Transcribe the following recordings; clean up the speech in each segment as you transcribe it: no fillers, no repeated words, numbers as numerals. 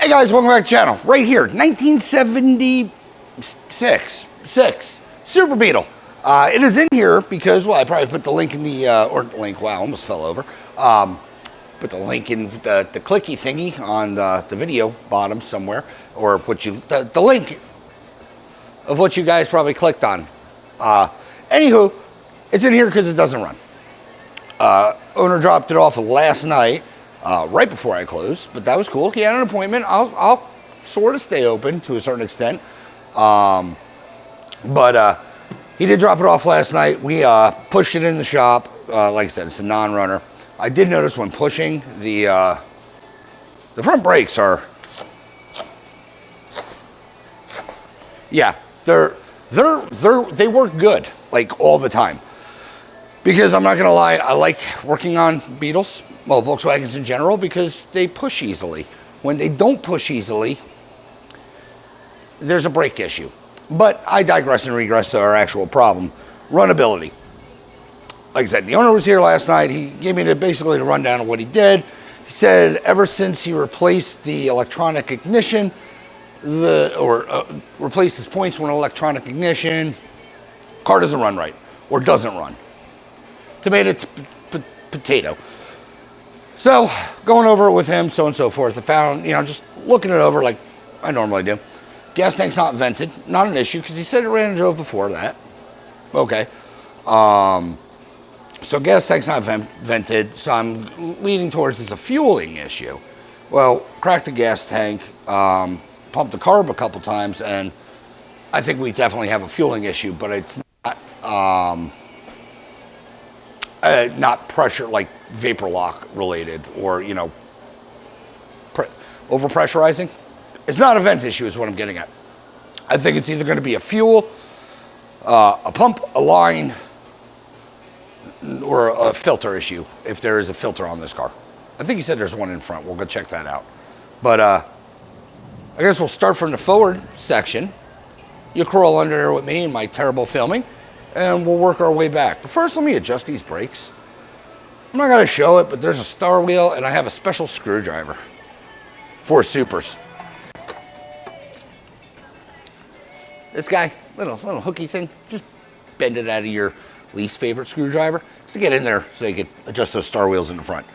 Hey guys, welcome back to the channel. Right here, 1976 Super Beetle. It is in here because, well, I probably put the link in the, wow, almost fell over. Put the link in the clicky thingy on the video bottom somewhere, or what you, the link of what you guys probably clicked on. Anywho, it's in here because it doesn't run. Owner dropped it off last night. Right before I closed, but that was cool. He had an appointment. I'll sort of stay open to a certain extent. But he did drop it off last night. We pushed it in the shop. Like I said, it's a non-runner. I did notice when pushing, the front brakes are, yeah, they work good, like all the time. Because I'm not gonna lie, I like working on Beetles, well, Volkswagens in general, because they push easily. When they don't push easily, there's a brake issue. But I digress and regress to our actual problem, runnability. Like I said, the owner was here last night. He gave me basically the rundown of what he did. He said ever since he replaced the electronic ignition, replaced his points with an electronic ignition, car doesn't run right, or doesn't run. Tomato, potato. So, going over it with him, so on and so forth, I found, just looking it over like I normally do. Gas tank's not vented, not an issue, because he said it ran and drove before that. Okay. So gas tank's not vented, so I'm leaning towards it's a fueling issue. Well, cracked the gas tank, pumped the carb a couple times, and I think we definitely have a fueling issue, but it's not pressure, like vapor lock related, or, over pressurizing. It's not a vent issue is what I'm getting at. I think it's either going to be a fuel, a pump, a line, or a filter issue, if there is a filter on this car. I think he said there's one in front. We'll go check that out. But I guess we'll start from the forward section. You'll crawl under there with me in my terrible filming, and we'll work our way back. But first, let me adjust these brakes. I'm not going to show it, but there's a star wheel, and I have a special screwdriver for supers. This guy, little hooky thing, just bend it out of your least favorite screwdriver just to get in there so you can adjust those star wheels in the front.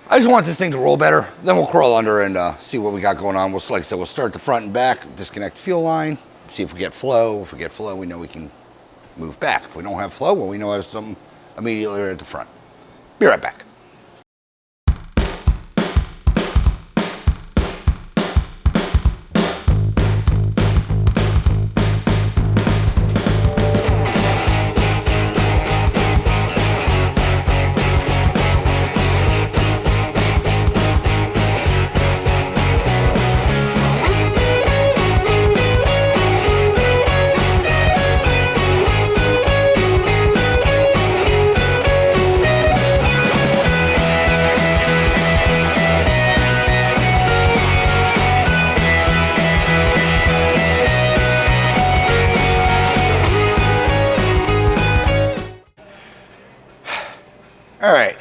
I just want this thing to roll better. Then we'll crawl under and see what we got going on. Like I said, we'll start the front and back, disconnect the fuel line, see if we get flow. If we get flow, we know we can move back. If we don't have flow, well, we know there's something immediately right at the front. Be right back. All right,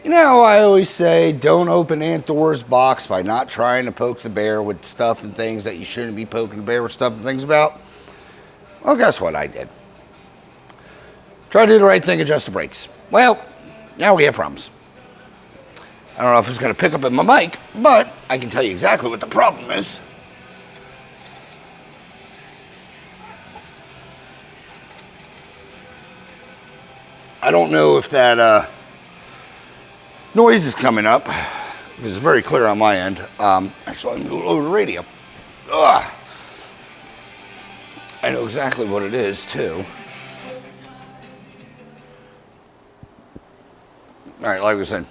I always say don't open Aunt Dora's box by not trying to poke the bear with stuff and things that you shouldn't be poking the bear with stuff and things about. Well, guess what I did? Try to do the right thing, adjust the brakes. Well, now we have problems. I don't know if it's going to pick up in my mic, but I can tell you exactly what the problem is. I don't know if that noise is coming up. This is very clear on my end. Actually, I'm going to lower the radio. Ugh. I know exactly what it is, too. All right, like I said,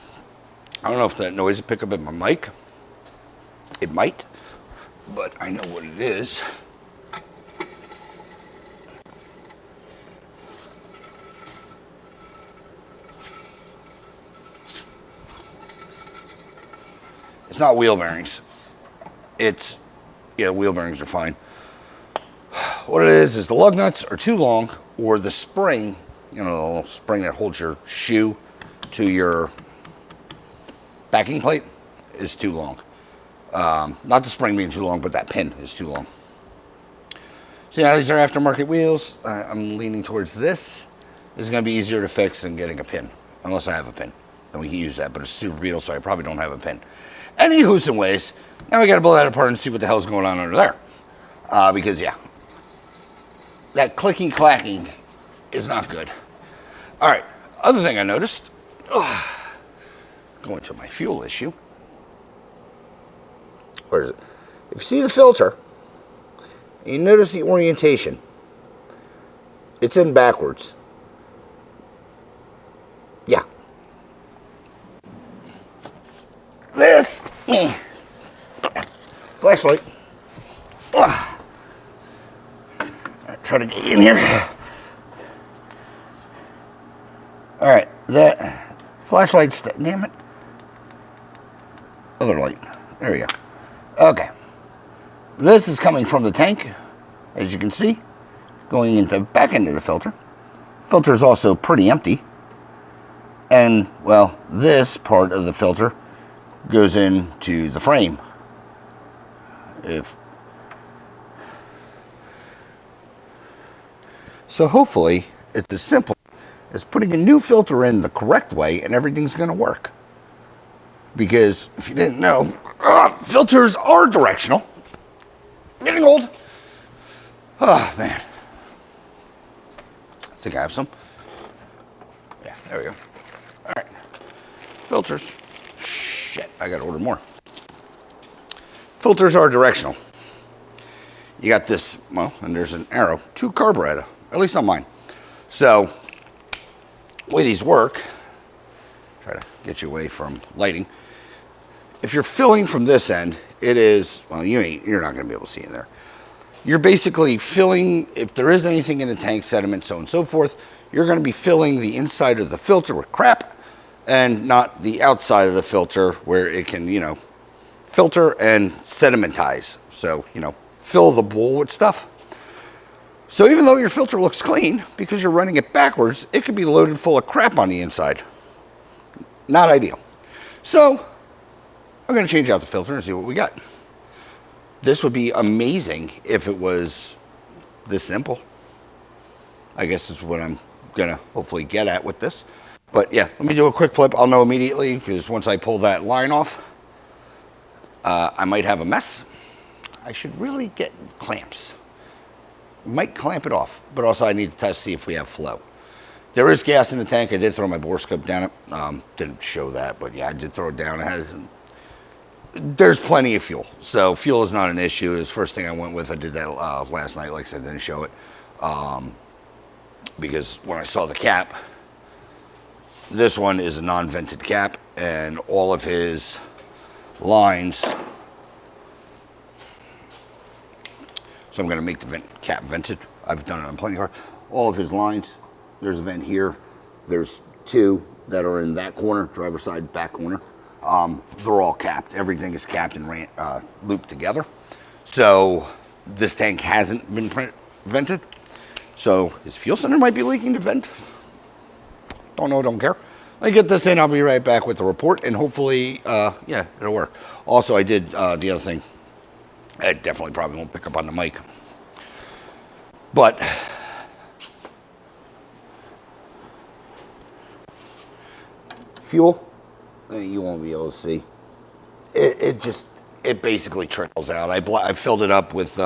I don't know if that noise will pick up in my mic. It might, but I know what it is. It's not wheel bearings. Yeah, wheel bearings are fine. What it is the lug nuts are too long, or the spring, the little spring that holds your shoe to your backing plate is too long. Not the spring being too long, but that pin is too long. So now these are aftermarket wheels. I'm leaning towards this. This is going to be easier to fix than getting a pin, unless I have a pin. Then we can use that, but it's Super Beetle, so I probably don't have a pin. Anywho's and ways, now we got to blow that apart and see what the hell's going on under there. Because, yeah, that clicking clacking is not good. All right, other thing I noticed, going to my fuel issue. Where is it? If you see the filter, you notice the orientation. It's in backwards. Yeah. This flashlight. Try to get in here. All right, that flashlight's, damn it. Other light. There we go. Okay. This is coming from the tank, as you can see, going into the back end of the filter. Filter is also pretty empty. And, well, this part of the filter goes into the frame. So hopefully it's as simple as putting a new filter in the correct way and everything's going to work. Because if you didn't know, filters are directional. Getting old. Oh, man. I think I have some. Yeah, there we go. All right. Filters. Shit, I got to order more. Filters are directional. You got this, well, and there's an arrow to carburetor, at least on mine. So, the way these work, try to get you away from lighting. If you're filling from this end, it is, well, you're not going to be able to see in there. You're basically filling, if there is anything in the tank, sediment, so on and so forth, you're going to be filling the inside of the filter with crap and not the outside of the filter where it can, filter and sedimentize. So, fill the bowl with stuff. So even though your filter looks clean, because you're running it backwards, it could be loaded full of crap on the inside. Not ideal. So I'm going to change out the filter and see what we got. This would be amazing if it was this simple. I guess is what I'm going to hopefully get at with this. But yeah, let me do a quick flip. I'll know immediately because once I pull that line off, I might have a mess. I should really get clamps. Might clamp it off, but also I need to test, see if we have flow. There is gas in the tank. I did throw my borescope down it. Didn't show that, but yeah, I did throw it down. There's plenty of fuel, so fuel is not an issue. It was the first thing I went with. I did that last night. Like I said, didn't show it because when I saw the cap, this one is a non-vented cap, and all of his lines. So I'm going to make the cap vented. I've done it on plenty of cars. All of his lines. There's a vent here. There's two that are in that corner, driver's side, back corner. They're all capped. Everything is capped and looped together. So this tank hasn't been vented. So his fuel cylinder might be leaking to vent. Don't know, don't care. I get this in, I'll be right back with the report, and hopefully, yeah, it'll work. Also, I did the other thing. I definitely probably won't pick up on the mic. But fuel, you won't be able to see. It basically trickles out. I filled it up with,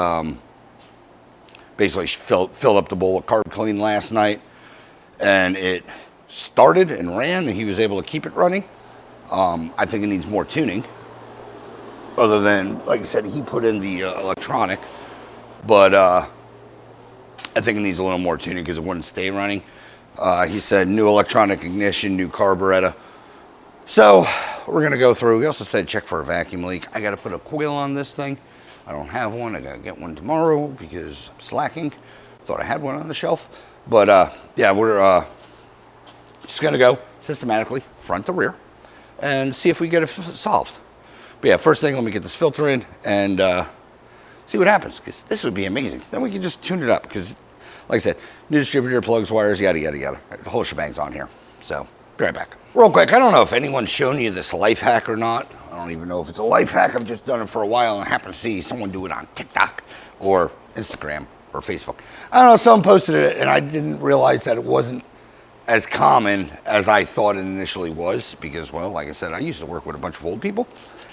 basically filled up the bowl with carb clean last night, and it started and ran, and he was able to keep it running. I think it needs more tuning. Other than, like I said, he put in the electronic, but I think it needs a little more tuning because it wouldn't stay running. He said new electronic ignition, new carburetor. So we're going to go through. He also said check for a vacuum leak. I got to put a coil on this thing. I don't have one. I got to get one tomorrow because I'm slacking. Thought I had one on the shelf. But yeah, we're just going to go systematically, front to rear, and see if we get it solved. But yeah, first thing, let me get this filter in and see what happens, because this would be amazing. Then we can just tune it up, because, like I said, new distributor, plugs, wires, yada, yada, yada. The whole shebang's on here. So, be right back. Real quick, I don't know if anyone's shown you this life hack or not. I don't even know if it's a life hack. I've just done it for a while and I happen to see someone do it on TikTok or Instagram or Facebook. I don't know, someone posted it and I didn't realize that it wasn't as common as I thought it initially was because, well, like I said, I used to work with a bunch of old people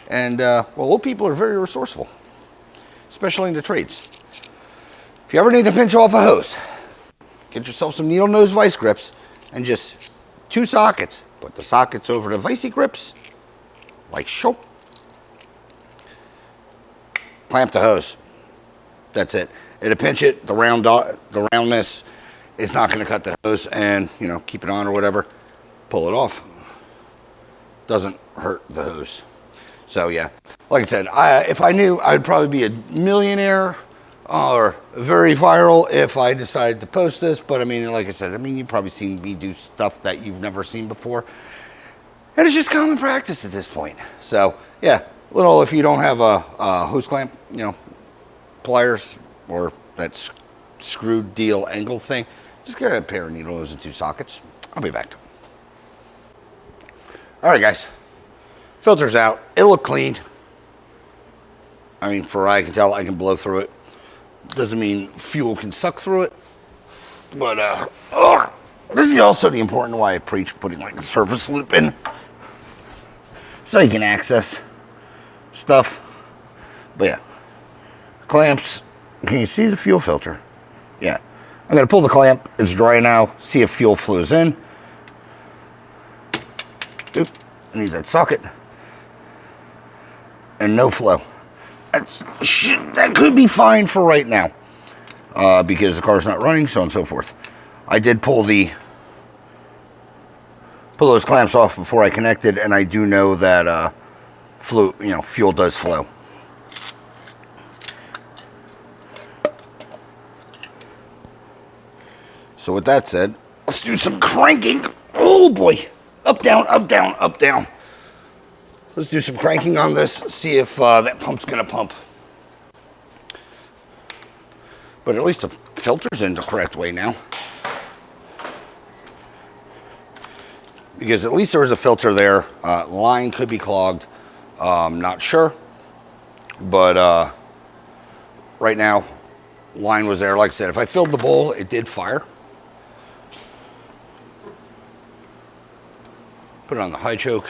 and, well, old people are very resourceful, especially in the trades. If you ever need to pinch off a hose, get yourself some needle nose vice grips and just 2 sockets. Put the sockets over the vicey grips, like so. Clamp the hose. That's it. It'll pinch it. The roundness is not going to cut the hose, and you know, keep it on or whatever. Pull it off. Doesn't hurt the hose. So yeah, like I said, if I knew, I'd probably be a millionaire or very viral if I decided to post this. But I mean, like I said, I mean, you've probably seen me do stuff that you've never seen before. And it's just common practice at this point. So yeah, little, if you don't have a hose clamp, you know, pliers or that screwed deal angle thing, just get a pair of needle nose and 2 sockets. I'll be back. All right, guys, filter's out. It looked clean. I mean, for I can tell, I can blow through it. Doesn't mean fuel can suck through it, but this is also the important why I preach putting like a surface loop in, so you can access stuff. But yeah, clamps. Can you see the fuel filter? Yeah, I'm gonna pull the clamp. It's dry now. See if fuel flows in. Oop, I need that socket. And no flow. That could be fine for right now because the car's not running, so on and so forth. I did pull those clamps off before I connected, and I do know that fuel does flow. So with that said, let's do some cranking. Oh boy, up down, up down, up down. Let's do some cranking on this, see if that pump's gonna pump. But at least the filter's in the correct way now. Because at least there was a filter there. Line could be clogged, not sure. But right now, line was there. Like I said, if I filled the bowl, it did fire. Put it on the high choke.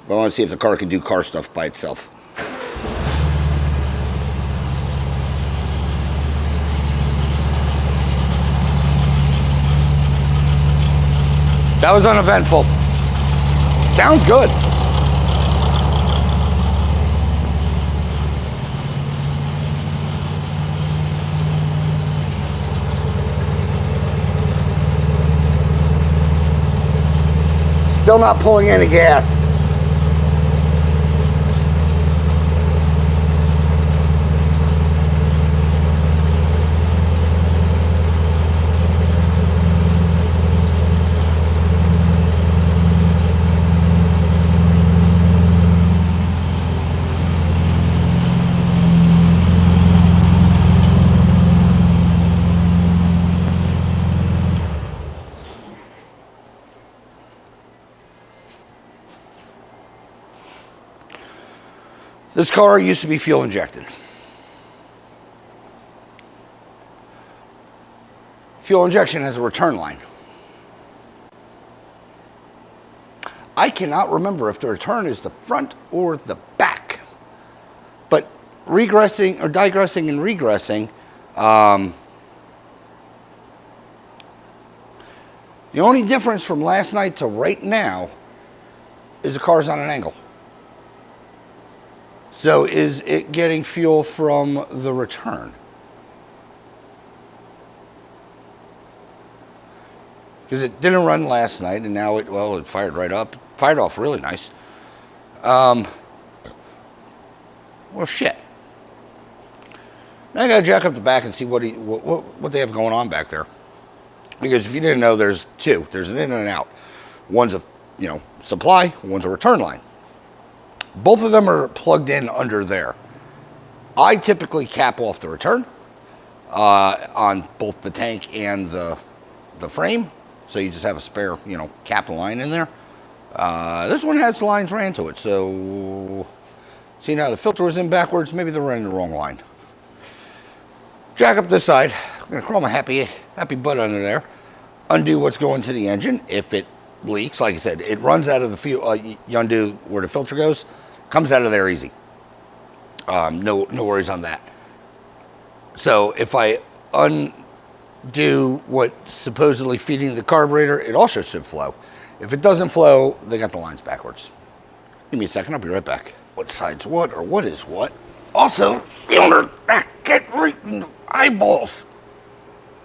But I want to see if the car can do car stuff by itself. That was uneventful. Sounds good. Still not pulling any gas. This car used to be fuel injected. Fuel injection has a return line. I cannot remember if the return is the front or the back. But digressing and regressing, the only difference from last night to right now is the car's on an angle. So is it getting fuel from the return? Because it didn't run last night, and now it fired right up. Fired off really nice. Well, shit. Now I gotta jack up the back and see what they have going on back there. Because if you didn't know, there's 2. There's an in and an out. One's a supply, one's a return line. Both of them are plugged in under there. I typically cap off the return on both the tank and the frame. So you just have a spare, cap line in there. This one has lines ran to it, so see now the filter was in backwards, maybe they're running the wrong line. Jack up this side. I'm gonna crawl my happy butt under there. Undo what's going to the engine. If it leaks, like I said, it runs out of the fuel. You undo where the filter goes, comes out of there easy. No worries on that. So if I undo what's supposedly feeding the carburetor, it also should flow. If it doesn't flow, they got the lines backwards. Give me a second, I'll be right back. What side's what, or what is what? Also, the owner, get right in the eyeballs.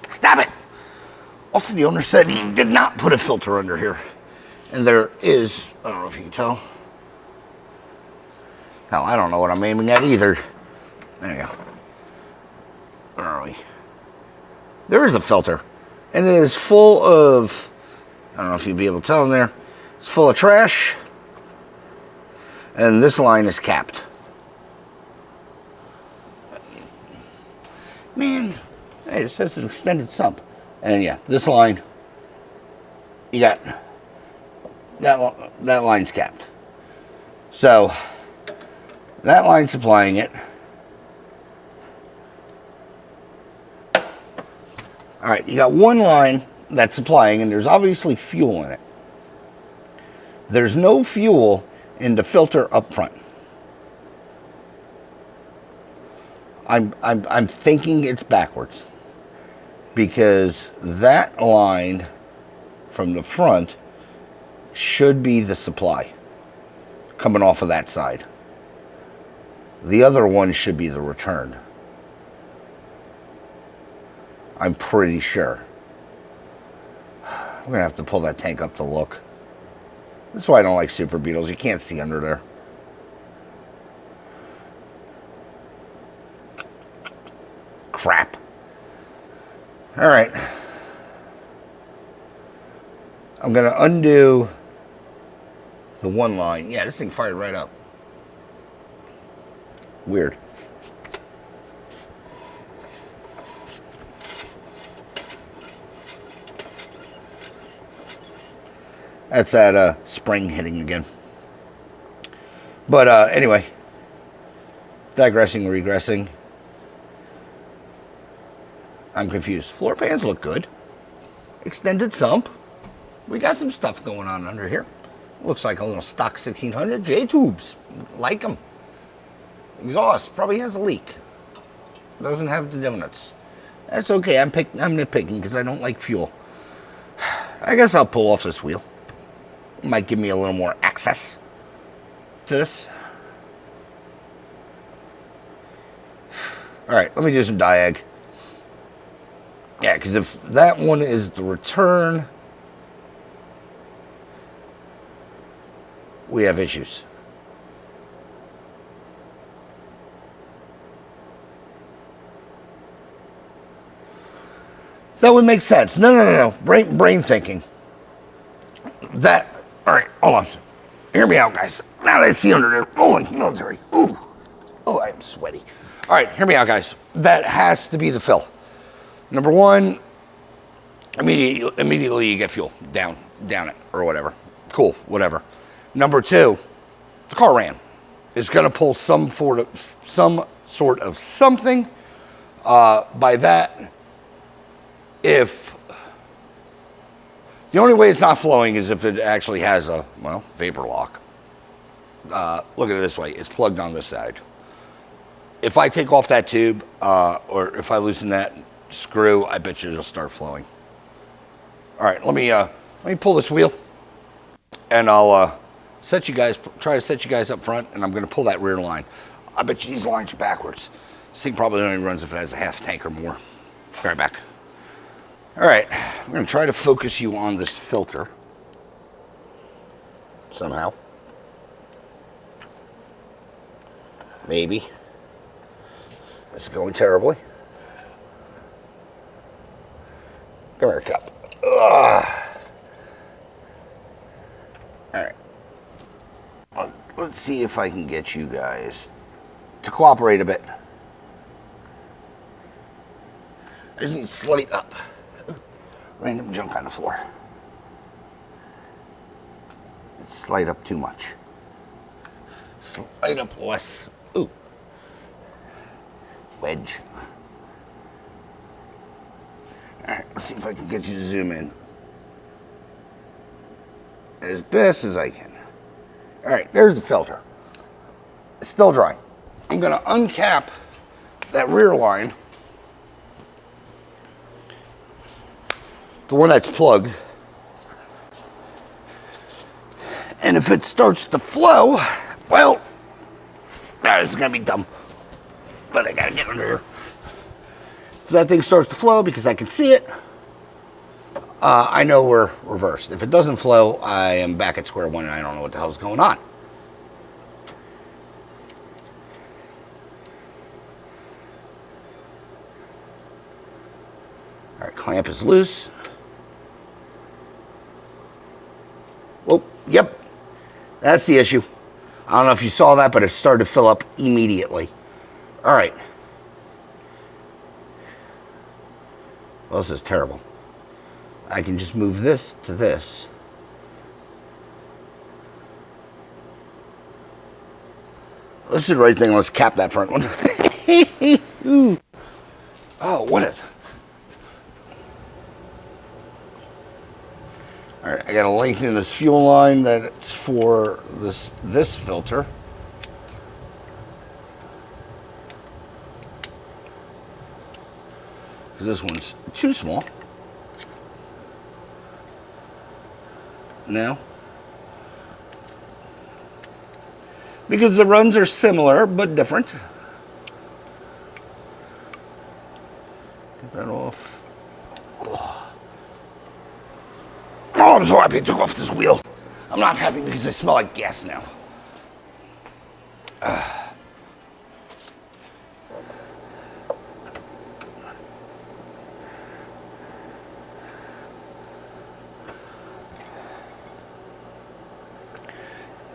Stop it. Also, the owner said he did not put a filter under here. And there is, I don't know if you can tell. Hell, I don't know what I'm aiming at either. There you go. Where are we? There is a filter. And it is full of, I don't know if you'll be able to tell in there. It's full of trash. And this line is capped. Man, hey, it says an extended sump. And yeah, this line, you got, that line's capped. So, that line's supplying it. All right, you got one line that's supplying, and there's obviously fuel in it. There's no fuel in the filter up front. I'm thinking it's backwards, because that line from the front should be the supply coming off of that side. The other one should be the return. I'm pretty sure. I'm gonna have to pull that tank up to look. That's why I don't like Super Beetles. You can't see under there. Crap. All right. I'm going to undo the one line. Yeah, this thing fired right up. Weird. That's that spring hitting again. But anyway, digressing, regressing. I'm confused. Floor pans look good. Extended sump. We got some stuff going on under here. Looks like a little stock 1600 J-tubes. Like them. Exhaust probably has a leak. Doesn't have the donuts. That's okay. I'm nitpicking because I don't like fuel. I guess I'll pull off this wheel. It might give me a little more access to this. All right, let me do some diag. Yeah, because if that one is the return, we have issues. That would make sense. No. Brain thinking. That, all right, hold on. Hear me out, guys. Now that I see under there, rolling military. Ooh. Oh, I'm sweaty. All right, hear me out, guys. That has to be the fill. Number one, immediately you get fuel. Down it, or whatever. Cool, whatever. Number two, the car ran. It's going to pull some sort of something. By that, if the only way it's not flowing is if it actually has a, well, vapor lock. Look at it this way. It's plugged on this side. If I take off that tube, or if I loosen that screw, I bet you it'll start flowing. All right, let me pull this wheel, and I'll try to set you guys up front, and I'm going to pull that rear line. I bet you these lines are backwards. This thing probably only runs if it has a half tank or more. Be right back. All right, I'm going to try to focus you on this filter somehow. Maybe. This is going terribly. Come here, cup. Ugh. All right. Let's see if I can get you guys to cooperate a bit. I just need to slate up. Random junk on the floor. Slide up too much. Slide up less. Ooh. Wedge. All right, let's see if I can get you to zoom in as best as I can. All right, there's the filter. It's still dry. I'm gonna uncap that rear line, the one that's plugged. And if it starts to flow, well, it's gonna be dumb. But I gotta get under here. If that thing starts to flow, because I can see it, I know we're reversed. If it doesn't flow, I am back at square one and I don't know what the hell's going on. All right, clamp is loose. Oh, yep, that's the issue. I don't know if you saw that, but it started to fill up immediately. All right. Well, this is terrible. I can just move this to this. Let's do the right thing. Let's cap that front one. Ooh. Oh, what is... All right, I got to lengthen this fuel line that's for this filter. Because this one's too small. Now. Because the runs are similar but different. Get that off. Oh, I'm so happy I took off this wheel. I'm not happy because I smell like gas now.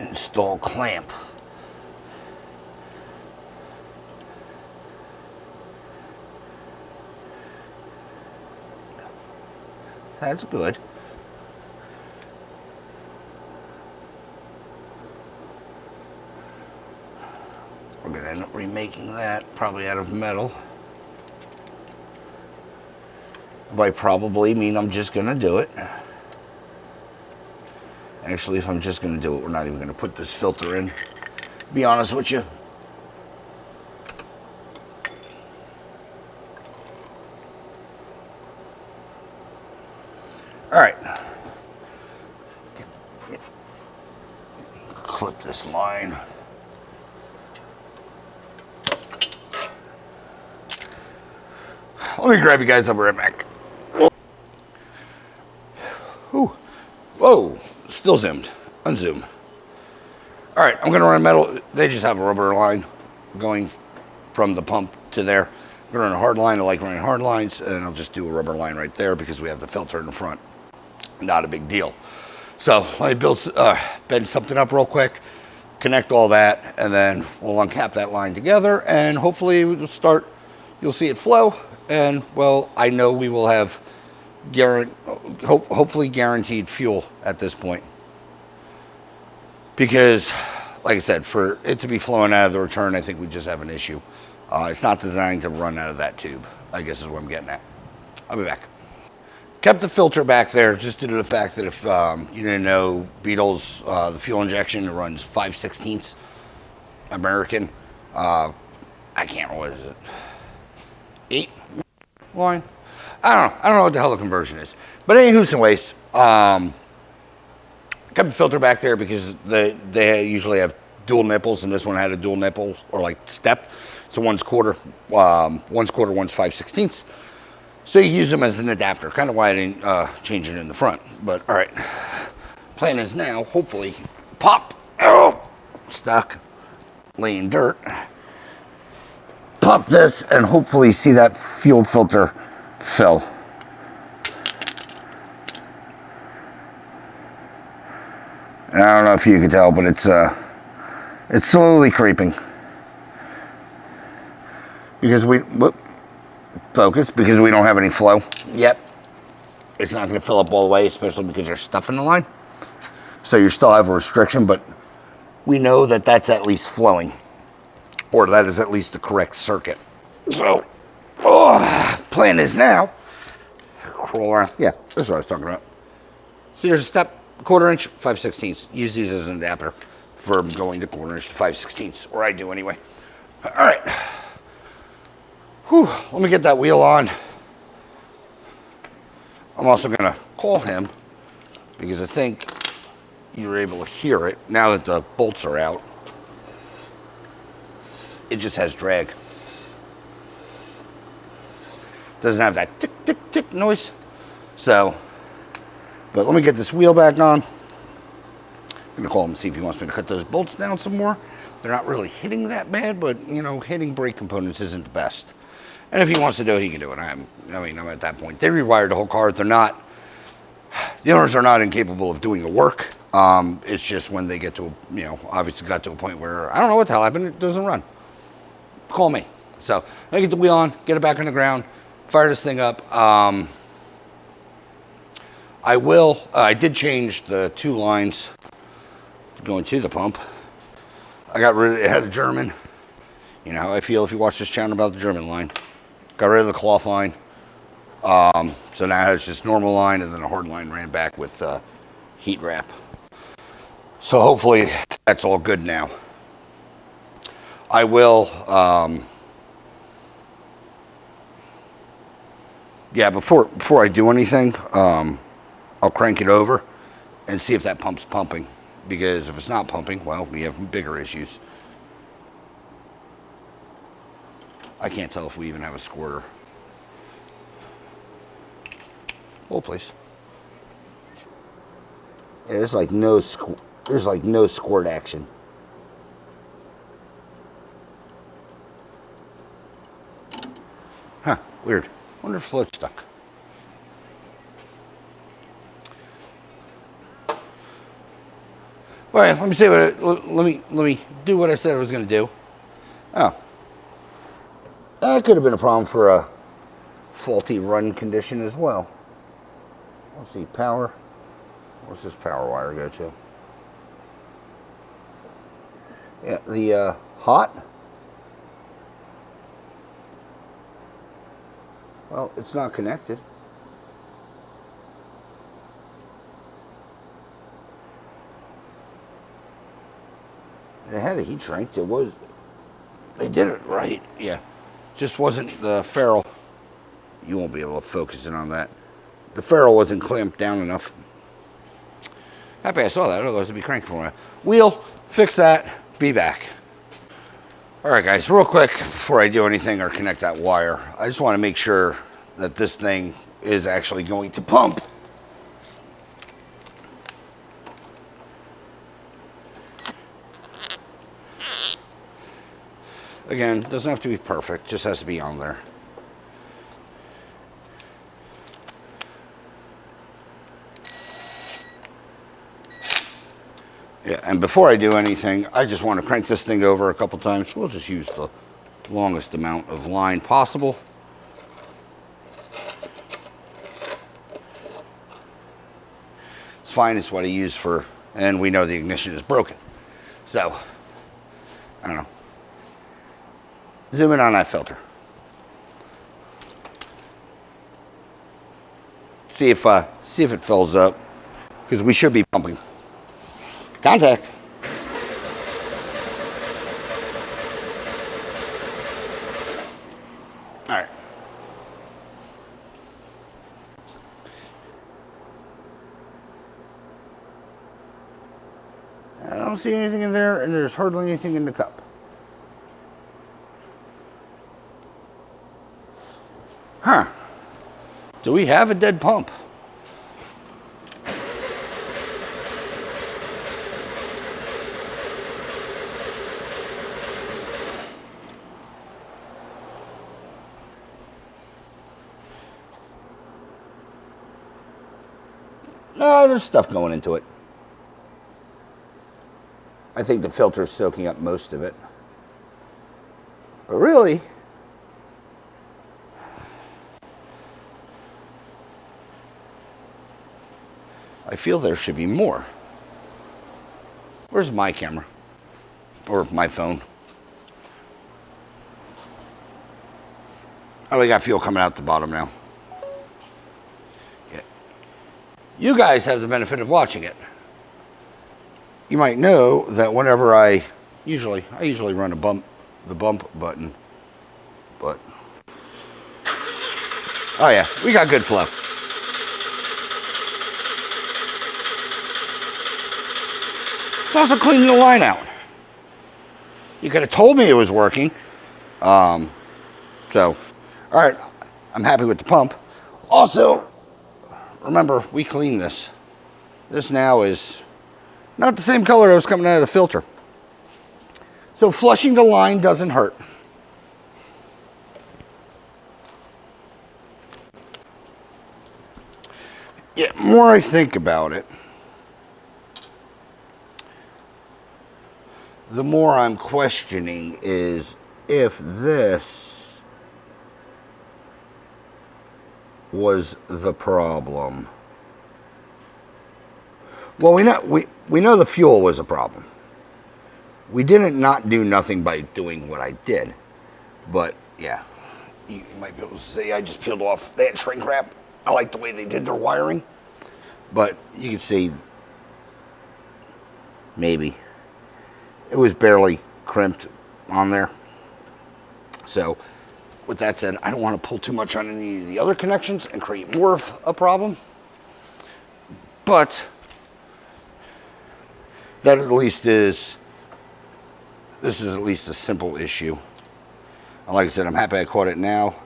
Install clamp. That's good. We're going to end up remaking that, probably out of metal. By probably mean I'm just going to do it. Actually, if I'm just going to do it, we're not even going to put this filter in. Be honest with you. All right. Clip this line. Let me grab you guys. I'll be right back. Ooh. Whoa. Still zoomed. Unzoom. All right, I'm going to run metal. They just have a rubber line going from the pump to there. I'm going to run a hard line. I like running hard lines, and I'll just do a rubber line right there because we have the filter in the front. Not a big deal. So let me bend something up real quick, connect all that, and then we'll uncap that line together, and hopefully we'll start, you'll see it flow, and well, I know we will have hopefully guaranteed fuel at this point. Because, like I said, for it to be flowing out of the return, I think we just have an issue. It's not designed to run out of that tube, I guess is what I'm getting at. I'll be back. Kept the filter back there just due to the fact that if you didn't know, Beetle's, the fuel injection runs 5/16 American. I can't remember, what is it? 8 line? I don't know what the hell the conversion is. But anywho's and ways, kept the filter back there because they usually have dual nipples, and this one had a dual nipple or like step. So one's quarter, one's 5/16. So you use them as an adapter. Kind of why I didn't change it in the front. But all right, plan is now hopefully pop. Oh, stuck, laying dirt. Pop this and hopefully see that fuel filter fill. And I don't know if you can tell, but it's slowly creeping. Because because we don't have any flow yet. It's not going to fill up all the way, especially because there's stuff in the line. So you still have a restriction, but we know that that's at least flowing, or that is at least the correct circuit. So, plan is now, crawl around. Yeah, that's what I was talking about. So here's a step, 1/4 inch, 5/16. Use these as an adapter for going to 1/4 inch to 5/16, or I do anyway. All right. Whew, let me get that wheel on. I'm also gonna call him because I think you were able to hear it now that the bolts are out. It just has drag. Doesn't have that tick, tick, tick noise. So, but let me get this wheel back on. I'm gonna call him and see if he wants me to cut those bolts down some more. They're not really hitting that bad, but you know, hitting brake components isn't the best. And if he wants to do it, he can do it. I'm at that point. They rewired the whole car. The owners are not incapable of doing the work. It's just when they get to, obviously got to a point where, I don't know what the hell happened, it doesn't run. Call me. So, I get the wheel on, get it back on the ground, fire this thing up. I did change the 2 lines going to the pump. I got rid of it, had a German. You know how I feel if you watch this channel about the German line. Got rid of the cloth line. So now it's just normal line, and then a hard line ran back with heat wrap. So hopefully that's all good now. I will, yeah, before I do anything, I'll crank it over and see if that pump's pumping. Because if it's not pumping, well, we have bigger issues. I can't tell if we even have a squirter. Hold, please. Yeah, there's like no squirt action. Huh? Weird. Wonder if float's stuck. All right, let me see let me do what I said I was going to do. Oh, that could have been a problem for a faulty run condition as well. Let's see, power. Where's this power wire go to? Yeah, the hot. Well, it's not connected. It had a heat shrink. They did it right. Yeah, just wasn't the ferrule. You won't be able to focus in on that. The ferrule wasn't clamped down enough. Happy I saw that, otherwise it'd be cranking for me. Wheel, fix that, be back. All right, guys, real quick before I do anything or connect that wire, I just want to make sure that this thing is actually going to pump. Again, doesn't have to be perfect, just has to be on there. Yeah, and before I do anything, I just want to crank this thing over a couple times. We'll just use the longest amount of line possible. It's fine, it's what I use for, and we know the ignition is broken. So, I don't know. Zoom in on that filter. See if it fills up, because we should be pumping. Contact. All right. I don't see anything in there, and there's hardly anything in the cup. Huh. Do we have a dead pump? No, there's stuff going into it. I think the filter's soaking up most of it. But really, I feel there should be more. Where's my camera? Or my phone? Oh, we got fuel coming out the bottom now. Yeah. You guys have the benefit of watching it. You might know that whenever I usually run the bump button, but oh yeah, we got good flow. It's also cleaning the line out. You could have told me it was working. So, all right, I'm happy with the pump. Also, remember, we cleaned this. This now is not the same color that was coming out of the filter. So flushing the line doesn't hurt. Yeah, the more I think about it, the more I'm questioning is if this was the problem. Well, we know the fuel was a problem. We didn't not do nothing by doing what I did. But yeah, you might be able to see I just peeled off that shrink wrap. I like the way they did their wiring. But you can see maybe it was barely crimped on there. So with that said, I don't want to pull too much on any of the other connections and create more of a problem. But that at least this is at least a simple issue. And like I said, I'm happy I caught it now.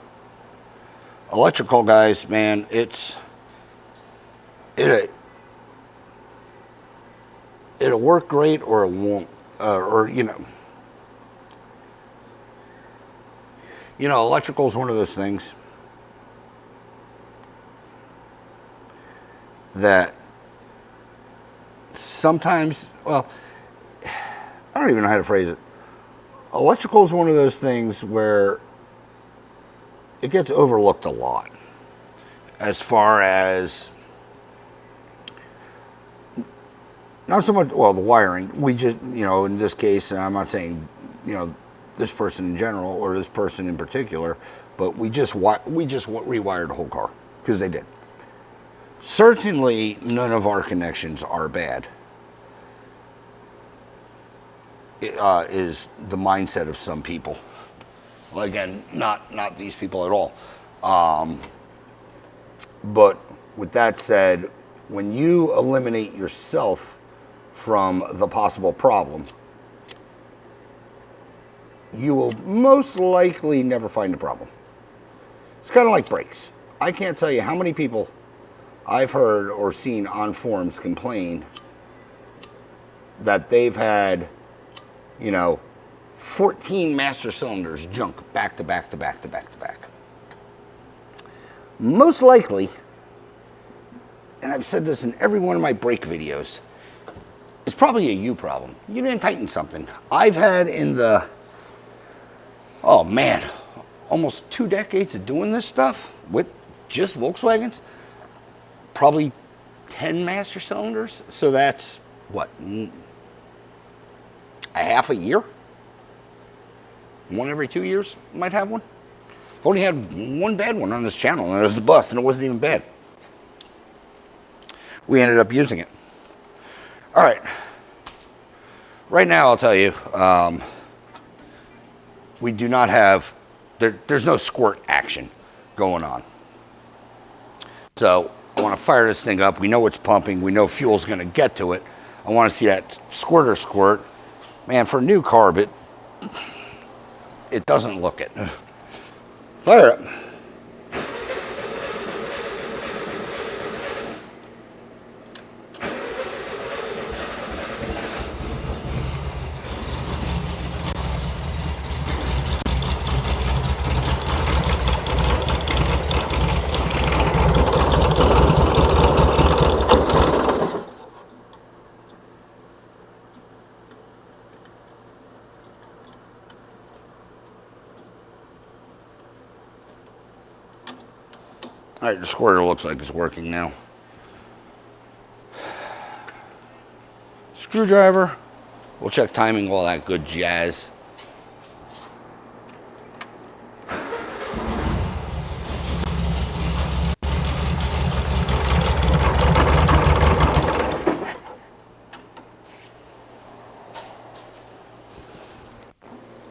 Electrical guys, man, it'll work great or it won't, or you know, electrical is one of those things that sometimes, well, I don't even know how to phrase it. Electrical is one of those things where it gets overlooked a lot as far as not so much, well, the wiring. We just, you know, in this case, and I'm not saying, you know, this person in general or this person in particular, but we just rewired the whole car because they did. Certainly, none of our connections are bad. It, is the mindset of some people. Well, again, not these people at all. But with that said, when you eliminate yourself from the possible problem, you will most likely never find a problem. It's kind of like brakes. I can't tell you how many people I've heard or seen on forums complain that they've had, you know, 14 master cylinders junk back to back to back to back to back. Most likely, and I've said this in every one of my brake videos, it's probably a you problem. You didn't tighten something. I've had in the, oh man, almost 2 decades of doing this stuff with just Volkswagens, probably 10 master cylinders. So that's what, a half a year? One every 2 years might have one. I've only had one bad one on this channel, and it was the bus, and it wasn't even bad. We ended up using it. All right. Right now, I'll tell you, we do not have, there's no squirt action going on. So I want to fire this thing up. We know it's pumping. We know fuel's going to get to it. I want to see that squirter squirt. Man, for a new carb, it doesn't look it. Fire it. All right, the squirter looks like it's working now. Screwdriver, We'll check timing, all that good jazz.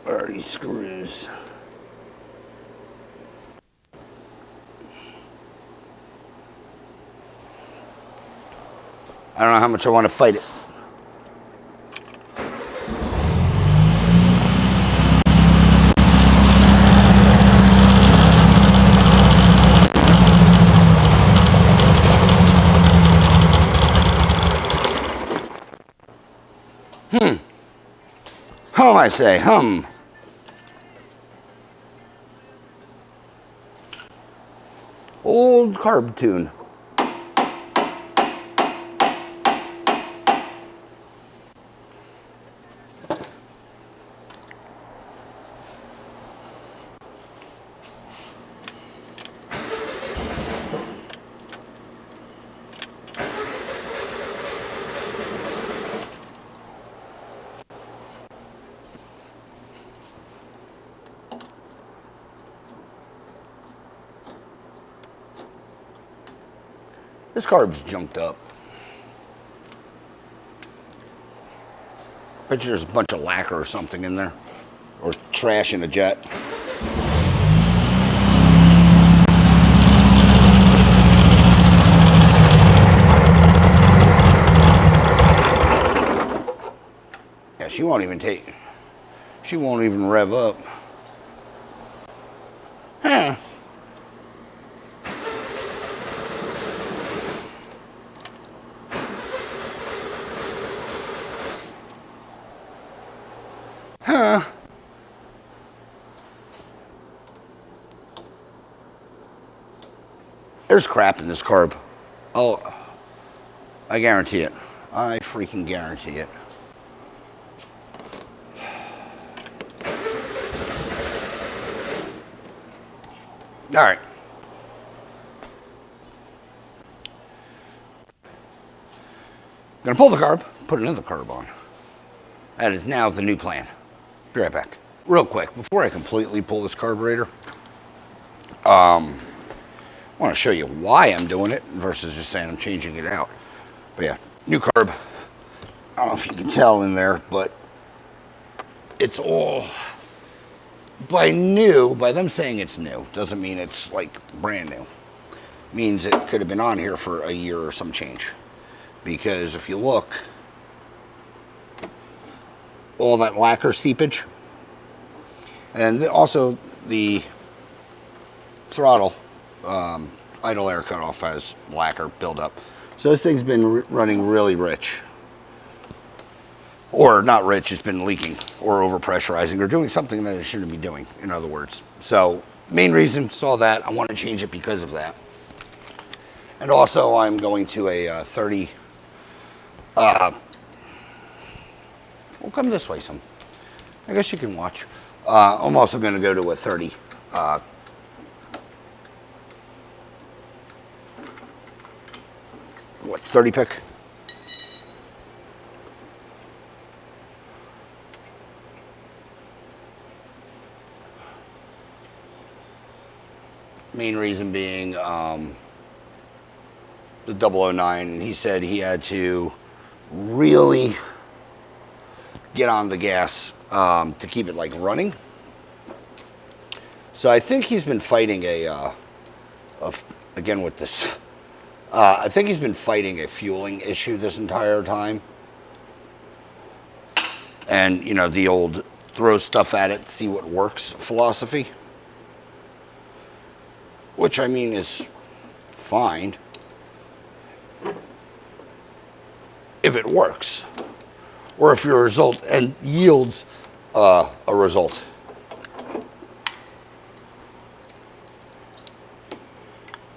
Where are these screws? I don't know how much I want to fight it. Hum, I say, hum. Old carb tune. This carb's junked up. Bet you there's a bunch of lacquer or something in there. Or trash in a jet. Yeah, she won't even rev up. Huh. Huh. There's crap in this carb. Oh, I guarantee it. I freaking guarantee it. All right. Gonna pull the carb, put another carb on. That is now the new plan. Be right back. Real quick, before I completely pull this carburetor, I want to show you why I'm doing it versus just saying I'm changing it out. But yeah, new carb. I don't know if you can tell in there, but it's all by them saying it's new, doesn't mean it's like brand new. It means it could have been on here for a year or some change. Because if you look, all that lacquer seepage, and also the throttle idle air cutoff has lacquer buildup. So this thing's been running really rich. Or not rich, it's been leaking or overpressurizing or doing something that it shouldn't be doing, in other words. So main reason, saw that, I want to change it because of that. And also I'm going to a 30, we'll come this way some. I guess you can watch. I'm also going to go to a 30. What, 30 pick? Main reason being the 009, he said he had to really get on the gas to keep it like running. So I think he's been fighting again with this, I think he's been fighting a fueling issue this entire time. And, you know, the old throw stuff at it, see what works philosophy. Which, I mean, is fine. If it works. Or if your result and yields a result.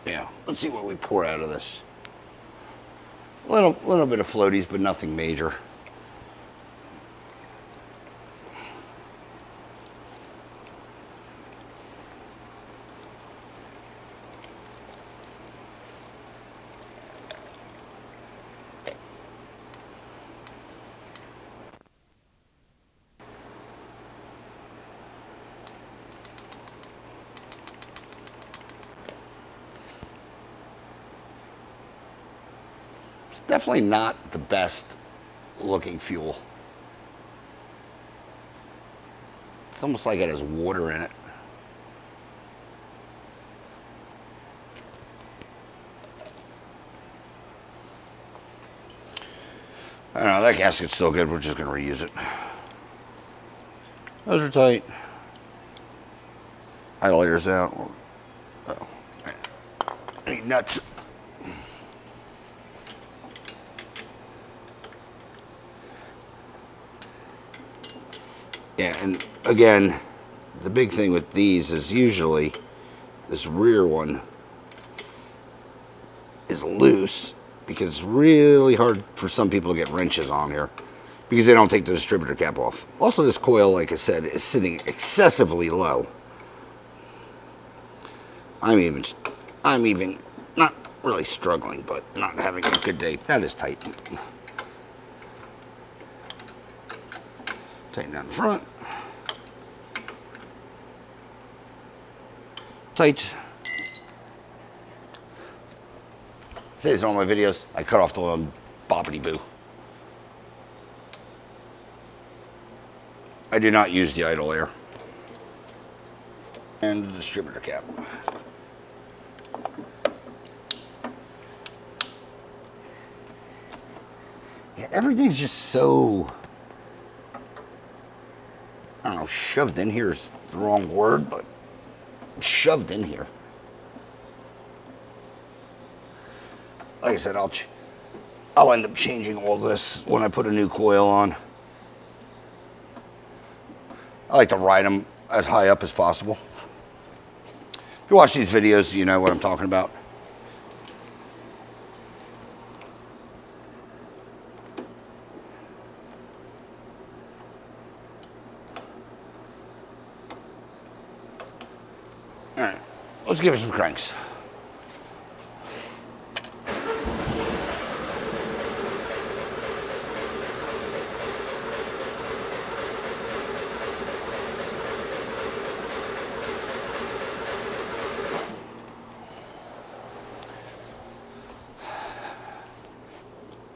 Yeah, let's see what we pour out of this. A little bit of floaties, but nothing major. It's definitely not the best looking fuel. It's almost like it has water in it. I don't know, that gasket's still good. We're just going to reuse it. Those are tight. Idler's out. Oh, I need nuts. Yeah, and again, the big thing with these is usually this rear one is loose because it's really hard for some people to get wrenches on here because they don't take the distributor cap off. Also, this coil, like I said, is sitting excessively low. I'm even not really struggling, but not having a good day. That is tight. Tighten down the front. Tight. Say this in all my videos. I cut off the little boppity boo. I do not use the idle air. And the distributor cap. Yeah, everything's just so, I don't know, shoved in here is the wrong word, but shoved in here. Like I said, I'll end up changing all this when I put a new coil on. I like to ride them as high up as possible. If you watch these videos, you know what I'm talking about. All right, let's give it some cranks.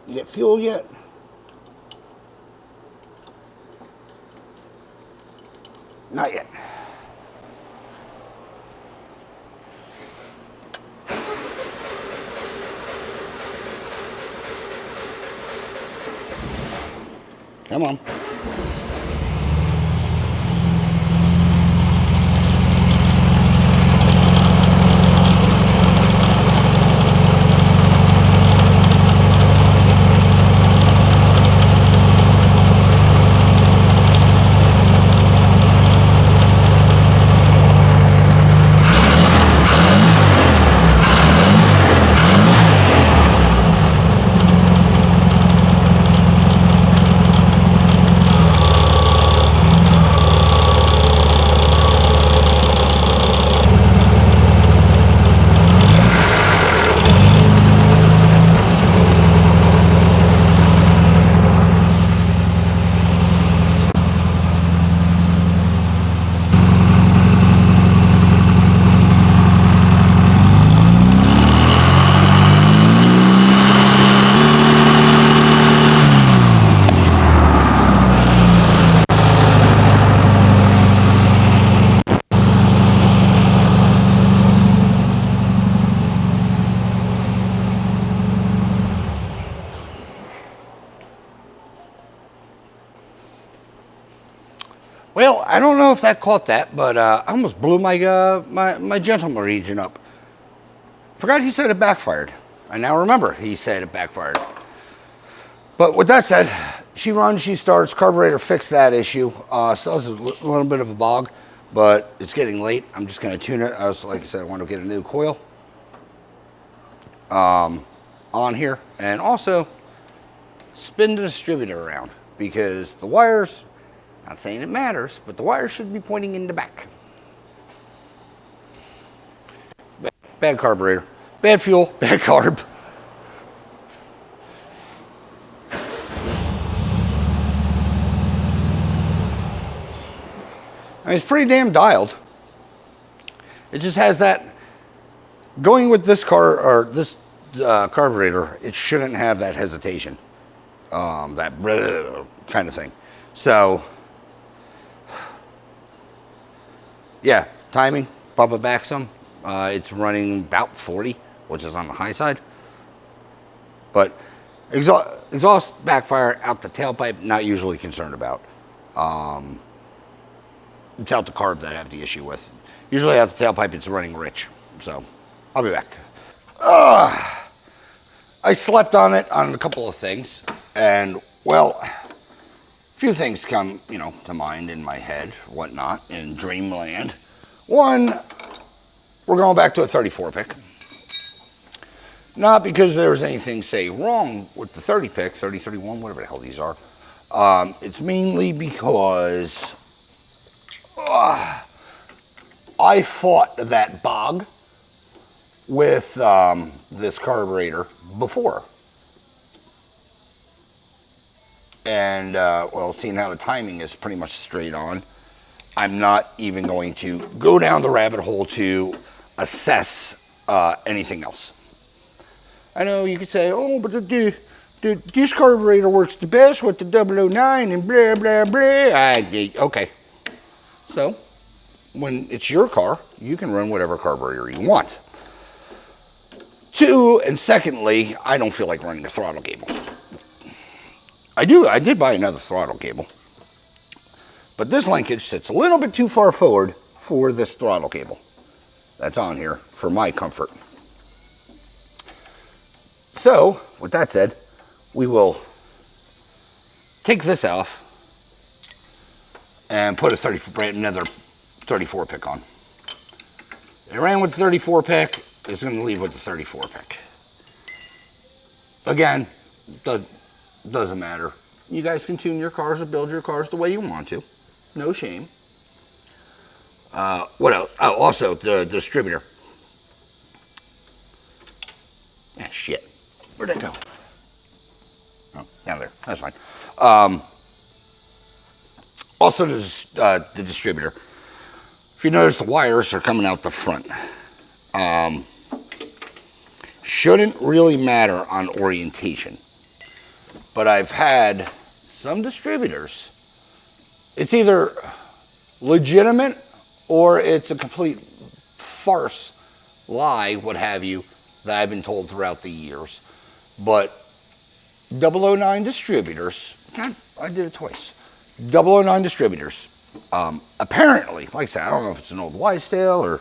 You get fuel yet? Not yet. Come on. Well, I don't know if that caught that, but I almost blew my my gentleman region up. Forgot he said it backfired. I now remember he said it backfired. But with that said, she runs, she starts, carburetor fixed that issue. Still has a little bit of a bog, but it's getting late. I'm just going to tune it. Like I said, I want to get a new coil on here. And also spin the distributor around because the wires, not saying it matters, but the wires should be pointing in the back. Bad carburetor, bad fuel, bad carb. I mean, it's pretty damn dialed. It just has that, going with this car, or this carburetor, it shouldn't have that hesitation, that kind of thing. So, yeah, timing, bump it back some. It's running about 40, which is on the high side. But exhaust backfire out the tailpipe, not usually concerned about. It's out the carb that I have the issue with. Usually out the tailpipe, it's running rich. So, I'll be back. I slept on it on a couple of things, and well, a few things come, to mind in my head, whatnot, in dreamland. One, we're going back to a 34 pick. Not because there's anything, say, wrong with the 30 pick, 30, 31, whatever the hell these are. It's mainly because I fought that bog with this carburetor before. And, well, seeing how the timing is pretty much straight on, I'm not even going to go down the rabbit hole to assess anything else. I know you could say, oh, but this carburetor works the best with the 009 and blah, blah, blah. Okay. So, when it's your car, you can run whatever carburetor you want. Two, and secondly, I don't feel like running a throttle cable. I did buy another throttle cable. But this linkage sits a little bit too far forward for this throttle cable that's on here for my comfort. So, with that said, we will take this off and put another 34 pick on. It ran with the 34 pick. It's going to leave with the 34 pick. Again, doesn't matter. You guys can tune your cars or build your cars the way you want to. No shame. What else? Oh, also the distributor. Ah, shit. Where'd that go? Oh, down there. That's fine. Also, the distributor. If you notice, the wires are coming out the front. Shouldn't really matter on orientation. But I've had some distributors. It's either legitimate or it's a complete farce, lie, what have you, that I've been told throughout the years. But 009 distributors, God, I did it twice. 009 distributors, apparently, like I said, I don't know if it's an old wives' tale or,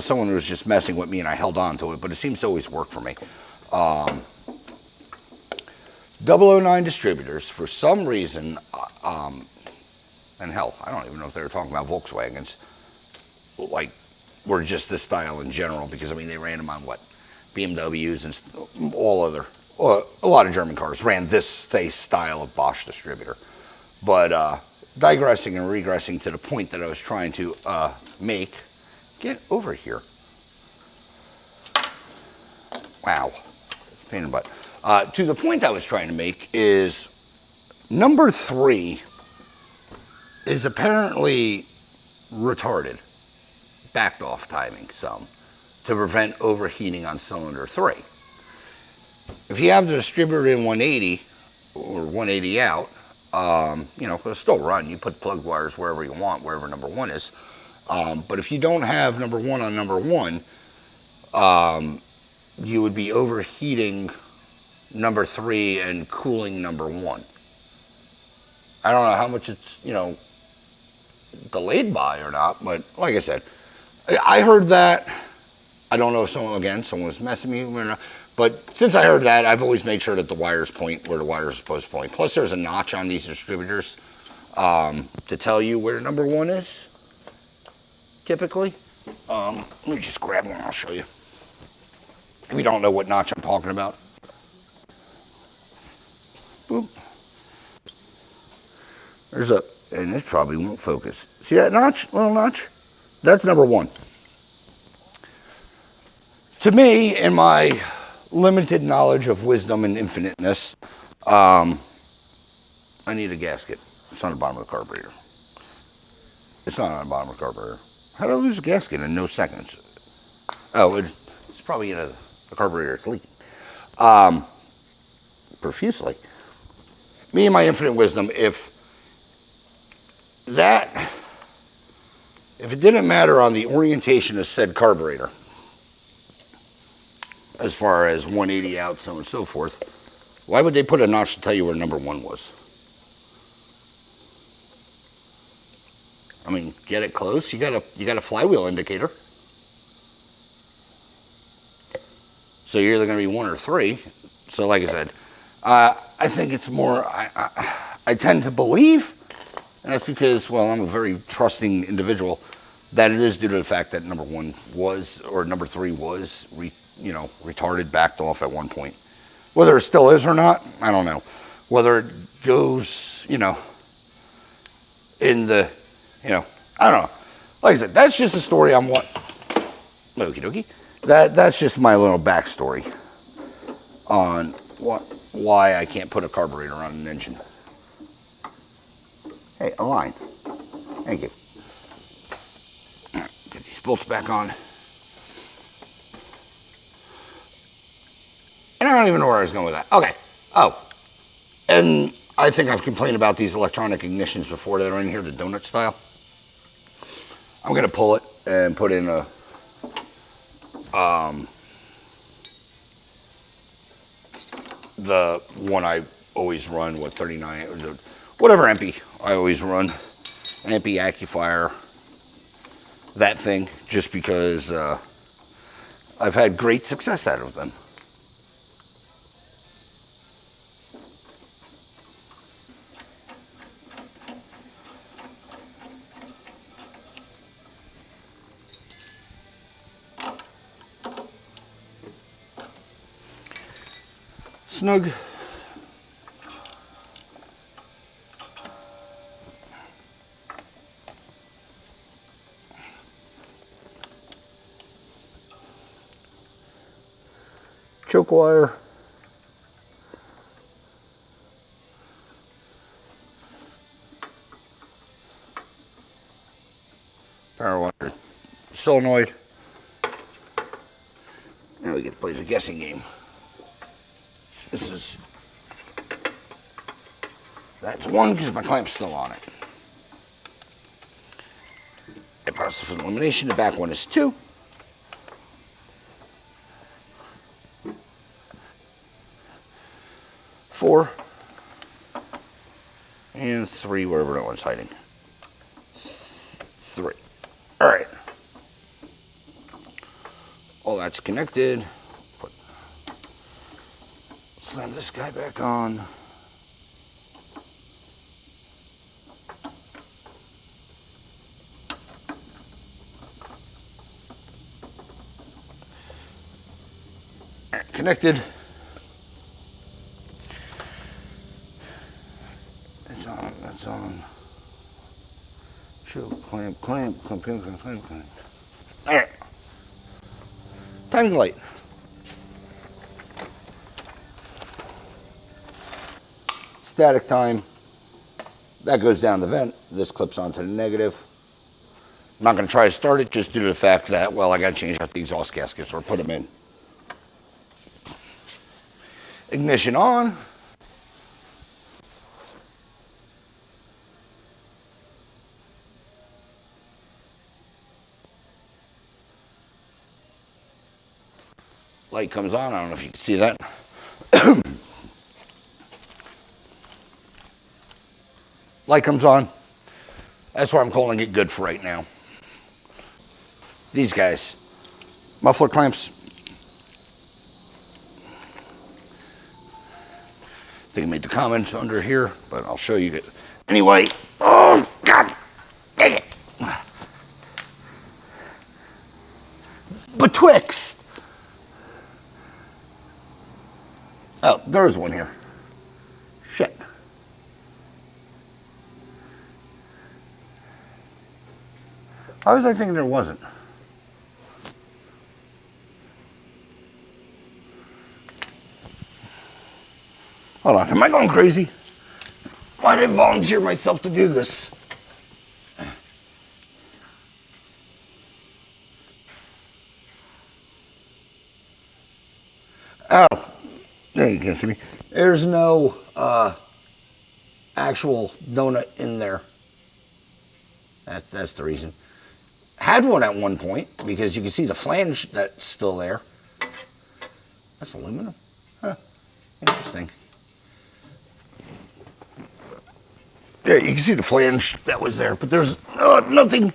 someone who was just messing with me and I held on to it, but it seems to always work for me. 009 distributors, for some reason, and hell, I don't even know if they were talking about Volkswagens, like, were just this style in general, because, they ran them on, BMWs and a lot of German cars ran this, say, style of Bosch distributor. But digressing and regressing to the point that I was trying to make, get over here. Wow, pain in the butt. To the point I was trying to make is number 3 is apparently retarded, backed off timing some, to prevent overheating on cylinder 3. If you have the distributor in 180 or 180 out, it'll still run. You put plug wires wherever you want, wherever number 1 is. But if you don't have number 1 on number 1, you would be overheating number 3 and cooling number 1. I don't know how much it's, delayed by or not, but like I said, I heard that. I don't know if someone was messing me or not. But since I heard that, I've always made sure that the wires point where the wires are supposed to point. Plus, there's a notch on these distributors to tell you where number 1 is, typically. Let me just grab one, I'll show you. If you don't know what notch I'm talking about. Boop. And this probably won't focus. See that notch, little notch? That's number 1. To me, in my limited knowledge of wisdom and infiniteness, I need a gasket. It's on the bottom of the carburetor. It's not on the bottom of the carburetor. How did I lose a gasket in no seconds? Oh, it's probably in the carburetor. It's leaking. profusely. Me and my infinite wisdom, that, if it didn't matter on the orientation of said carburetor, as far as 180 out, so on and so forth, why would they put a notch to tell you where number one was? I mean, get it close. You got a flywheel indicator. So you're either going to be one or three. So like I said, I think it's more, I tend to believe, and that's because, well, I'm a very trusting individual, that it is due to the fact that number one was, or number three was, retarded, backed off at one point. Whether it still is or not, I don't know. Whether it goes, in the, I don't know. Like I said, that's just a story on what, okie dokie. That's just my little backstory on why I can't put a carburetor on an engine. Hey, a line. Thank you. Get these bolts back on. And I don't even know where I was going with that. Okay. Oh, and I think I've complained about these electronic ignitions before that are in here, the donut style. I'm going to pull it and put in a the one I always run, 39, whatever MP I always run, MP Accufier, that thing, just because I've had great success out of them. Snug. Choke wire. Power wire. Solenoid. Now we get to play the guessing game. That's one because my clamp's still on it. And process of elimination, the back one is 2. 4. And 3, wherever that one's hiding. 3. All right. All that's connected. Slam this guy back on. All right, connected. That's on. Choke, clamp, clamp, clamp, clamp, clamp, clamp, clamp. All right. Timing light. Static time. That goes down the vent. This clips onto the negative. I'm not going to try to start it just due to the fact that, well, I got to change out the exhaust gaskets or put them in. Ignition on. Light comes on. I don't know if you can see that. Light comes on. That's why I'm calling it good for right now. These guys, muffler clamps. I think I made the comment under here, but I'll show you it. Anyway, oh God, dang it. Betwixt. Oh, there's one here. Shit. Why was I thinking there wasn't? Hold on, am I going crazy? Why did I volunteer myself to do this? Oh, There, you can't see me. There's no actual donut in there. That's the reason. Had one at one point because you can see the flange that's still there. That's aluminum. Huh. Interesting. Yeah, you can see the flange that was there, but there's nothing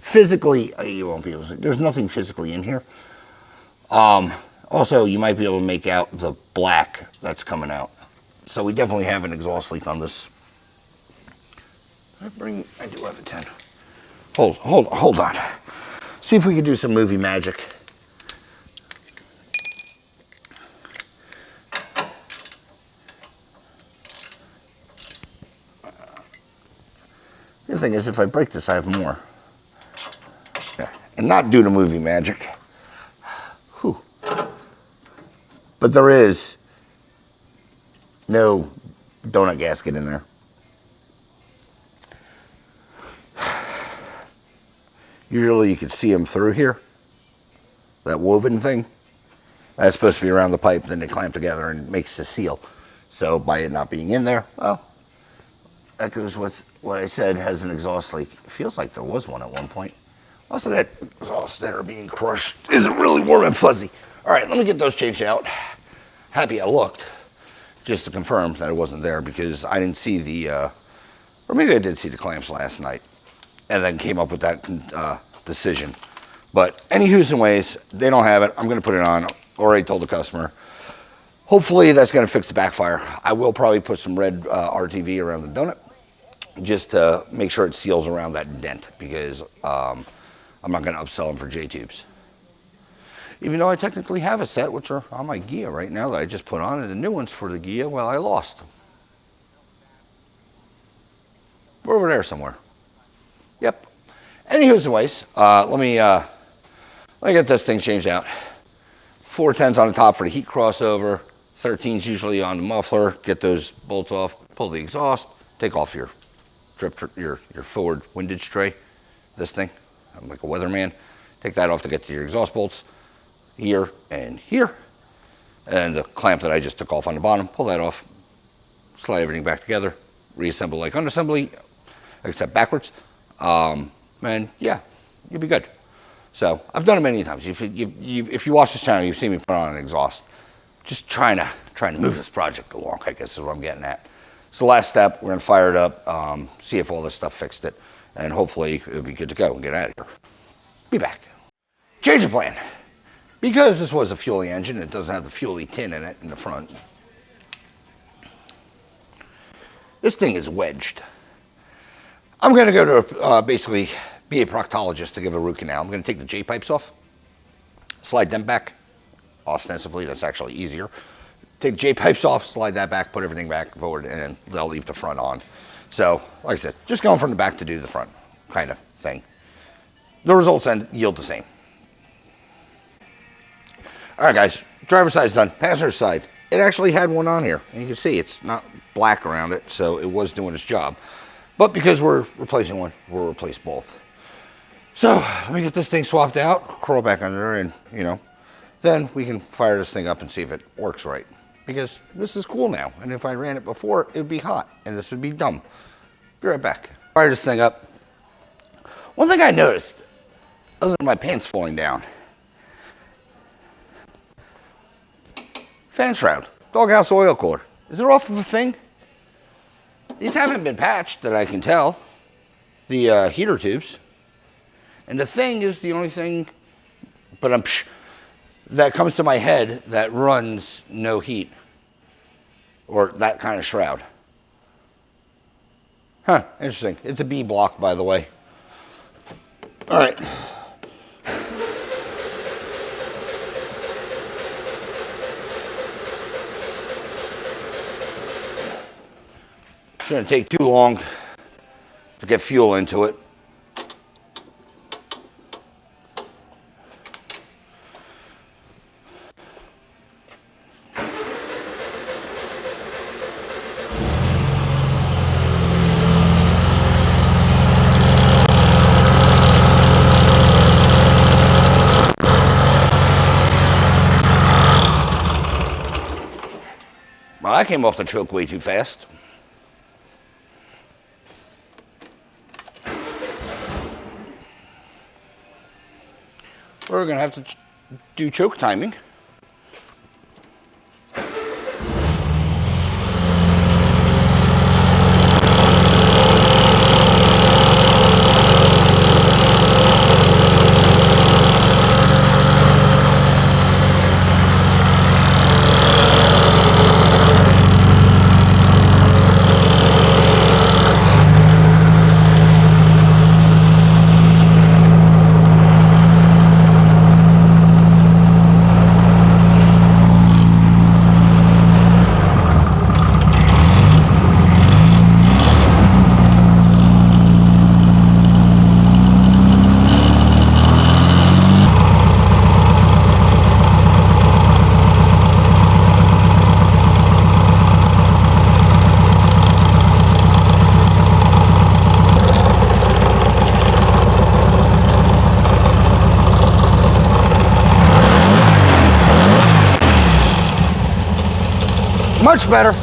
physically. You won't be able to see. There's nothing physically in here. Also, you might be able to make out the black that's coming out. So we definitely have an exhaust leak on this. I do have a 10. Hold on. See if we can do some movie magic. The thing is, if I break this, I have more. Yeah. And not due to movie magic. Whew. But there is no donut gasket in there. Usually you can see them through here. That woven thing. That's supposed to be around the pipe, then they clamp together and it makes the seal. So by it not being in there, well, that goes with what I said has an exhaust leak. It feels like there was one at one point. Also, that exhaust that are being crushed isn't really warm and fuzzy. All right, let me get those changed out. Happy I looked, just to confirm that it wasn't there because I didn't see the, or maybe I did see the clamps last night and then came up with that decision. But any who's and ways, they don't have it. I'm going to put it on. Already told the customer. Hopefully that's going to fix the backfire. I will probably put some red RTV around the donut just to make sure it seals around that dent because I'm not going to upsell them for J-tubes. Even though I technically have a set, which are on my Gia right now that I just put on, and the new ones for the Gia, well, I lost. We're over there somewhere. Yep. Anyways, let me get this thing changed out. 410s on the top for the heat crossover. 13s usually on the muffler. Get those bolts off. Pull the exhaust. Take off your your forward windage tray. This thing. I'm like a weatherman. Take that off to get to your exhaust bolts. Here and here. And the clamp that I just took off on the bottom. Pull that off. Slide everything back together. Reassemble like unassembly, except backwards. And yeah, you'll be good. So I've done it many times. If you watch this channel, you've seen me put on an exhaust. Just trying to move this project along, I guess is what I'm getting at. So last step, we're gonna fire it up, see if all this stuff fixed it, and hopefully it'll be good to go and get out of here. Be back. Change of plan. Because this was a fuelie engine, it doesn't have the fuelie tin in it in the front. This thing is wedged. I'm gonna go to basically be a proctologist to give a root canal. I'm gonna take the J-pipes off, slide them back. Ostensibly, that's actually easier. Take J-pipes off, slide that back, put everything back forward, and they'll leave the front on. So, like I said, just going from the back to do the front kind of thing. The results yield the same. All right, guys, driver's side's done. Passenger side, it actually had one on here. And you can see it's not black around it, so it was doing its job. But because we're replacing one, we'll replace both. So, let me get this thing swapped out, crawl back under there, and, you know, then we can fire this thing up and see if it works right. Because this is cool now, and if I ran it before, it would be hot, and this would be dumb. Be right back. Fire this thing up. One thing I noticed, other than my pants falling down, fan shroud, doghouse oil cooler. Is it off of a thing? These haven't been patched that I can tell. The heater tubes. And the thing is the only thing, but that comes to my head that runs no heat. Or that kind of shroud. Huh, interesting. It's a B block, by the way. All right. Shouldn't take too long to get fuel into it. I came off the choke way too fast. We're going to have to do choke timing. Much better.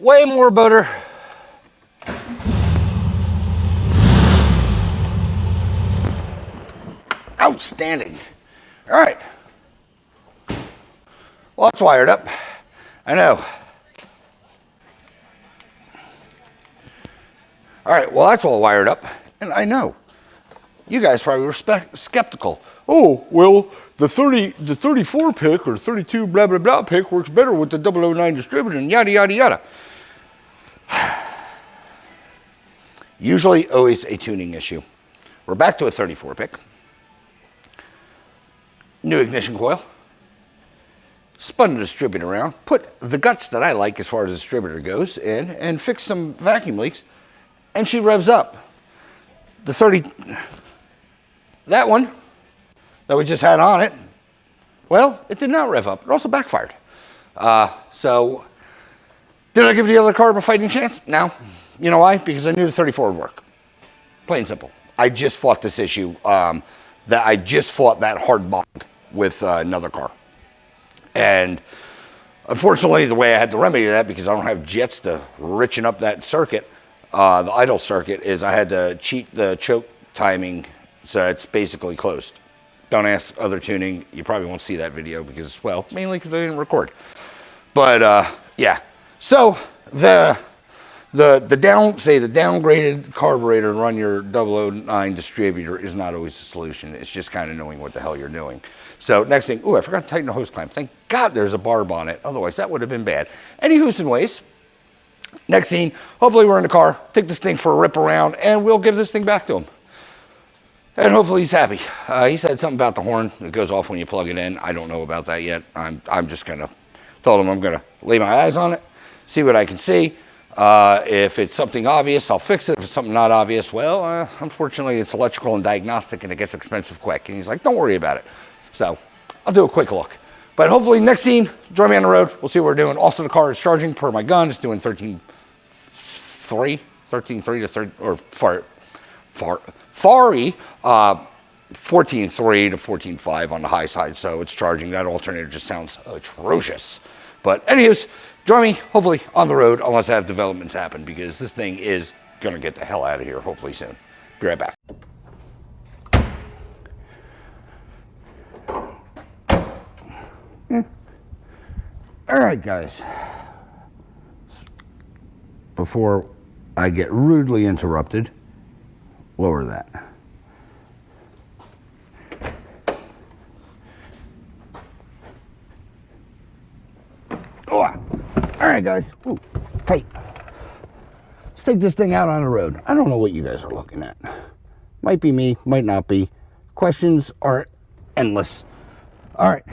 Way more butter. Outstanding. All right. Well, it's wired up. I know. All right. Well, that's all wired up. And I know. You guys probably were skeptical. Oh, well, the 34 pick or 32 blah, blah, blah pick works better with the 009 distributor and yada, yada, yada. Usually always a tuning issue. We're back to a 34 pick. New ignition coil, spun the distributor around, put the guts that I like as far as the distributor goes in, and fix some vacuum leaks, and she revs up. The 30, that one that we just had on it, well, it did not rev up. It also backfired. So, did I give the other car a fighting chance? No. You know why? Because I knew the 34 would work. Plain and simple. I just fought this issue, that hard bog with another car. And unfortunately, the way I had to remedy that, because I don't have jets to richen up that circuit, the idle circuit, is I had to cheat the choke timing, so it's basically closed. Don't ask other tuning. You probably won't see that video because, well, mainly because I didn't record. But yeah, so the downgraded carburetor to run your 009 distributor is not always the solution. It's just kind of knowing what the hell you're doing. So next thing, I forgot to tighten the hose clamp. Thank God there's a barb on it. Otherwise, that would have been bad. Anywho's and ways. Next scene, hopefully we're in the car, take this thing for a rip around, and we'll give this thing back to him. And hopefully he's happy. He said something about the horn. It goes off when you plug it in. I don't know about that yet. I'm just kind of told him I'm going to lay my eyes on it, see what I can see. If it's something obvious, I'll fix it. If it's something not obvious, well, unfortunately, it's electrical and diagnostic, and it gets expensive quick. And he's like, don't worry about it. So I'll do a quick look. But hopefully next scene, join me on the road. We'll see what we're doing. Also, the car is charging per my gun. It's doing 13.3 to 30, or Fari, 14.3 to 14.5 on the high side. So it's charging. That alternator just sounds atrocious. But anyways, join me, hopefully, on the road, unless I have developments happen, because this thing is going to get the hell out of here, hopefully soon. Be right back. All right, guys. Before I get rudely interrupted, lower that. Oh, all right, guys. Ooh, tight. Let's take this thing out on the road. I don't know what you guys are looking at. Might be me, might not be. Questions are endless. All right.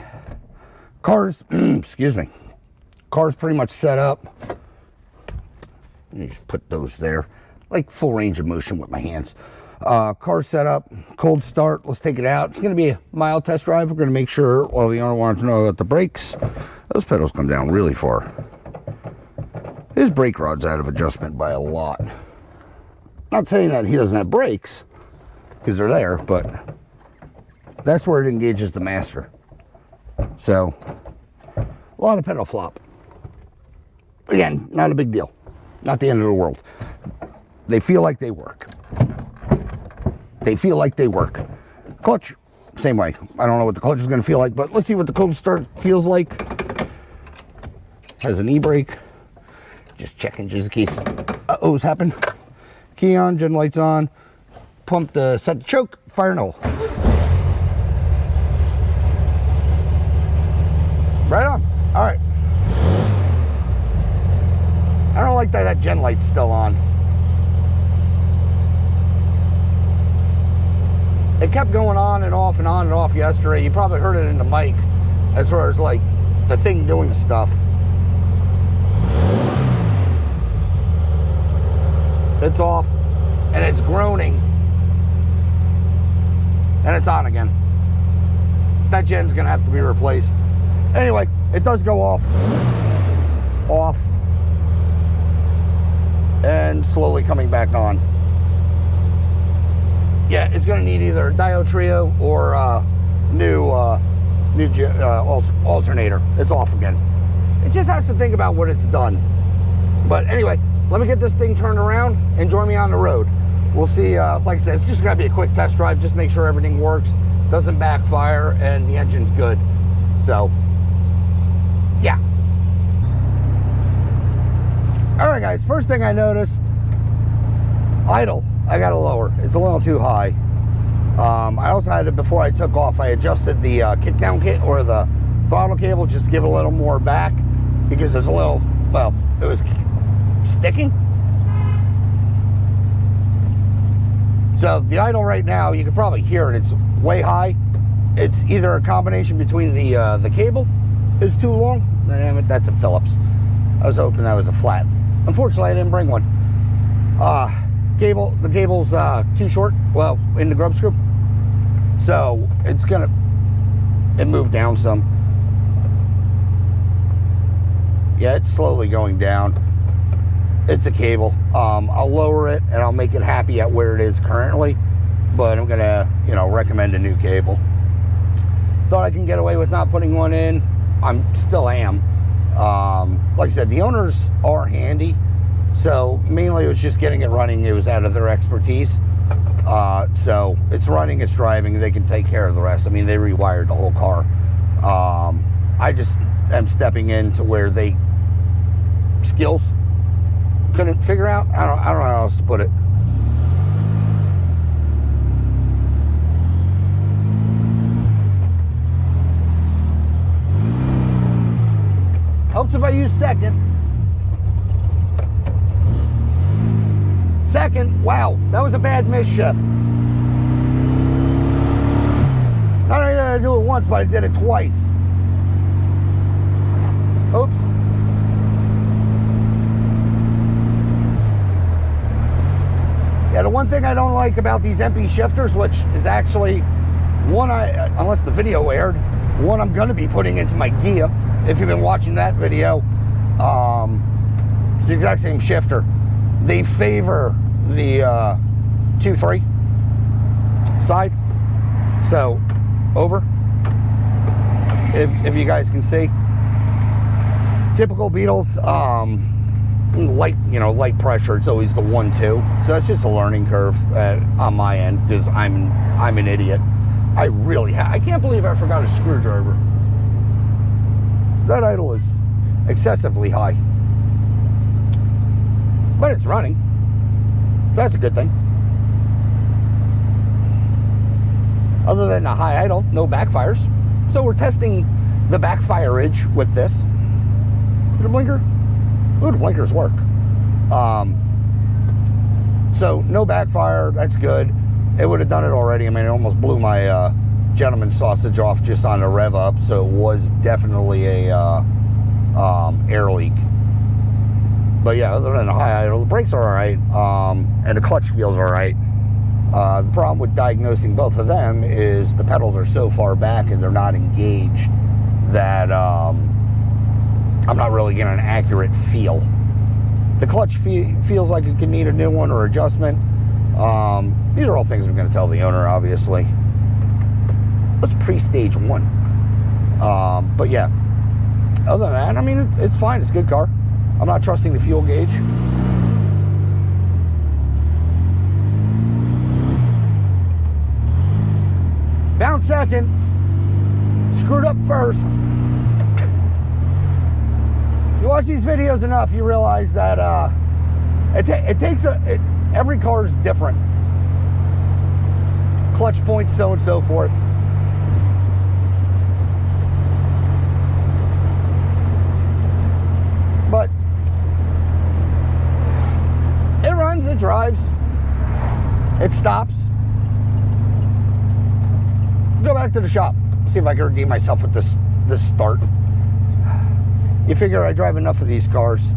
Car's, excuse me. Car's pretty much set up. Let me just put those there. Like full range of motion with my hands. Car setup, cold start. Let's take it out. It's going to be a mild test drive. We're going to make sure, well, the owner wanted to know about the brakes. Those pedals come down really far. His brake rod's out of adjustment by a lot. Not saying that he doesn't have brakes, because they're there, but that's where it engages the master. So, a lot of pedal flop. Again, not a big deal. Not the end of the world. They feel like they work. They feel like they work. Clutch, same way. I don't know what the clutch is going to feel like, but let's see what the cold start feels like. Has an e-brake. Just checking just in case uh-ohs happen. Key on, gen lights on. Pump to set the choke. Fire no. Right on. All right. I don't like that gen light's still on. It kept going on and off and on and off yesterday. You probably heard it in the mic as far as like the thing doing stuff. It's off and it's groaning and it's on again. That gen's gonna have to be replaced. Anyway, it does go off, and slowly coming back on. Yeah, it's gonna need either a diode trio or a new alternator. It's off again. It just has to think about what it's done. But anyway, let me get this thing turned around and join me on the road. We'll see, like I said, it's just gonna be a quick test drive, just make sure everything works, doesn't backfire, and the engine's good. So, yeah. All right, guys, first thing I noticed, idle. I got to lower. It's a little too high. I also had it before I took off. I adjusted the kickdown kit or the throttle cable, just to give it a little more back because there's a little, well, it was sticking. So the idle right now, you can probably hear it. It's way high. It's either a combination between the cable is too long. Damn it, that's a Phillips. I was hoping that was a flat. Unfortunately, I didn't bring one. The cable's too short, well, in the grub screw. So it moved down some. Yeah, it's slowly going down. It's a cable. I'll lower it and I'll make it happy at where it is currently, but I'm gonna, recommend a new cable. Thought I can get away with not putting one in. Still am. Like I said, the owners are handy. So mainly it was just getting it running. It was out of their expertise. So it's running, it's driving. They can take care of the rest. I mean, they rewired the whole car. I just am stepping into where they skills couldn't figure out. I don't know how else to put it. Helps if I use second. Second, wow, that was a bad misshift. Not only did I do it once, but I did it twice. Oops. Yeah, the one thing I don't like about these MP shifters, which is actually one unless the video aired, one I'm gonna be putting into my Gia. If you've been watching that video, it's the exact same shifter. They favor the 2-3 side. So over, if you guys can see, typical Beetles, light pressure. It's always the 1-2. So it's just a learning curve on my end because I'm an idiot. I can't believe I forgot a screwdriver. That idle is excessively high. But it's running. That's a good thing. Other than a high idle, no backfires. So we're testing the backfireage with this. Did a blinker? Ooh, the blinkers work. So no backfire, that's good. It would have done it already. I mean, it almost blew my gentleman's sausage off just on the rev up. So it was definitely a air leak. But yeah, other than a high idle, the brakes are all right, and the clutch feels all right. The problem with diagnosing both of them is the pedals are so far back and they're not engaged that I'm not really getting an accurate feel. The clutch feels like it can need a new one or adjustment. These are all things I'm going to tell the owner, obviously. Let's pre-stage one. But yeah, other than that, I mean, it's fine. It's a good car. I'm not trusting the fuel gauge. Found second. Screwed up first. You watch these videos enough, you realize that it takes every car is different. Clutch points, so on and so forth. But it runs, it drives, it stops. Go back to the shop, see if I can redeem myself with this start. You figure I drive enough of these cars,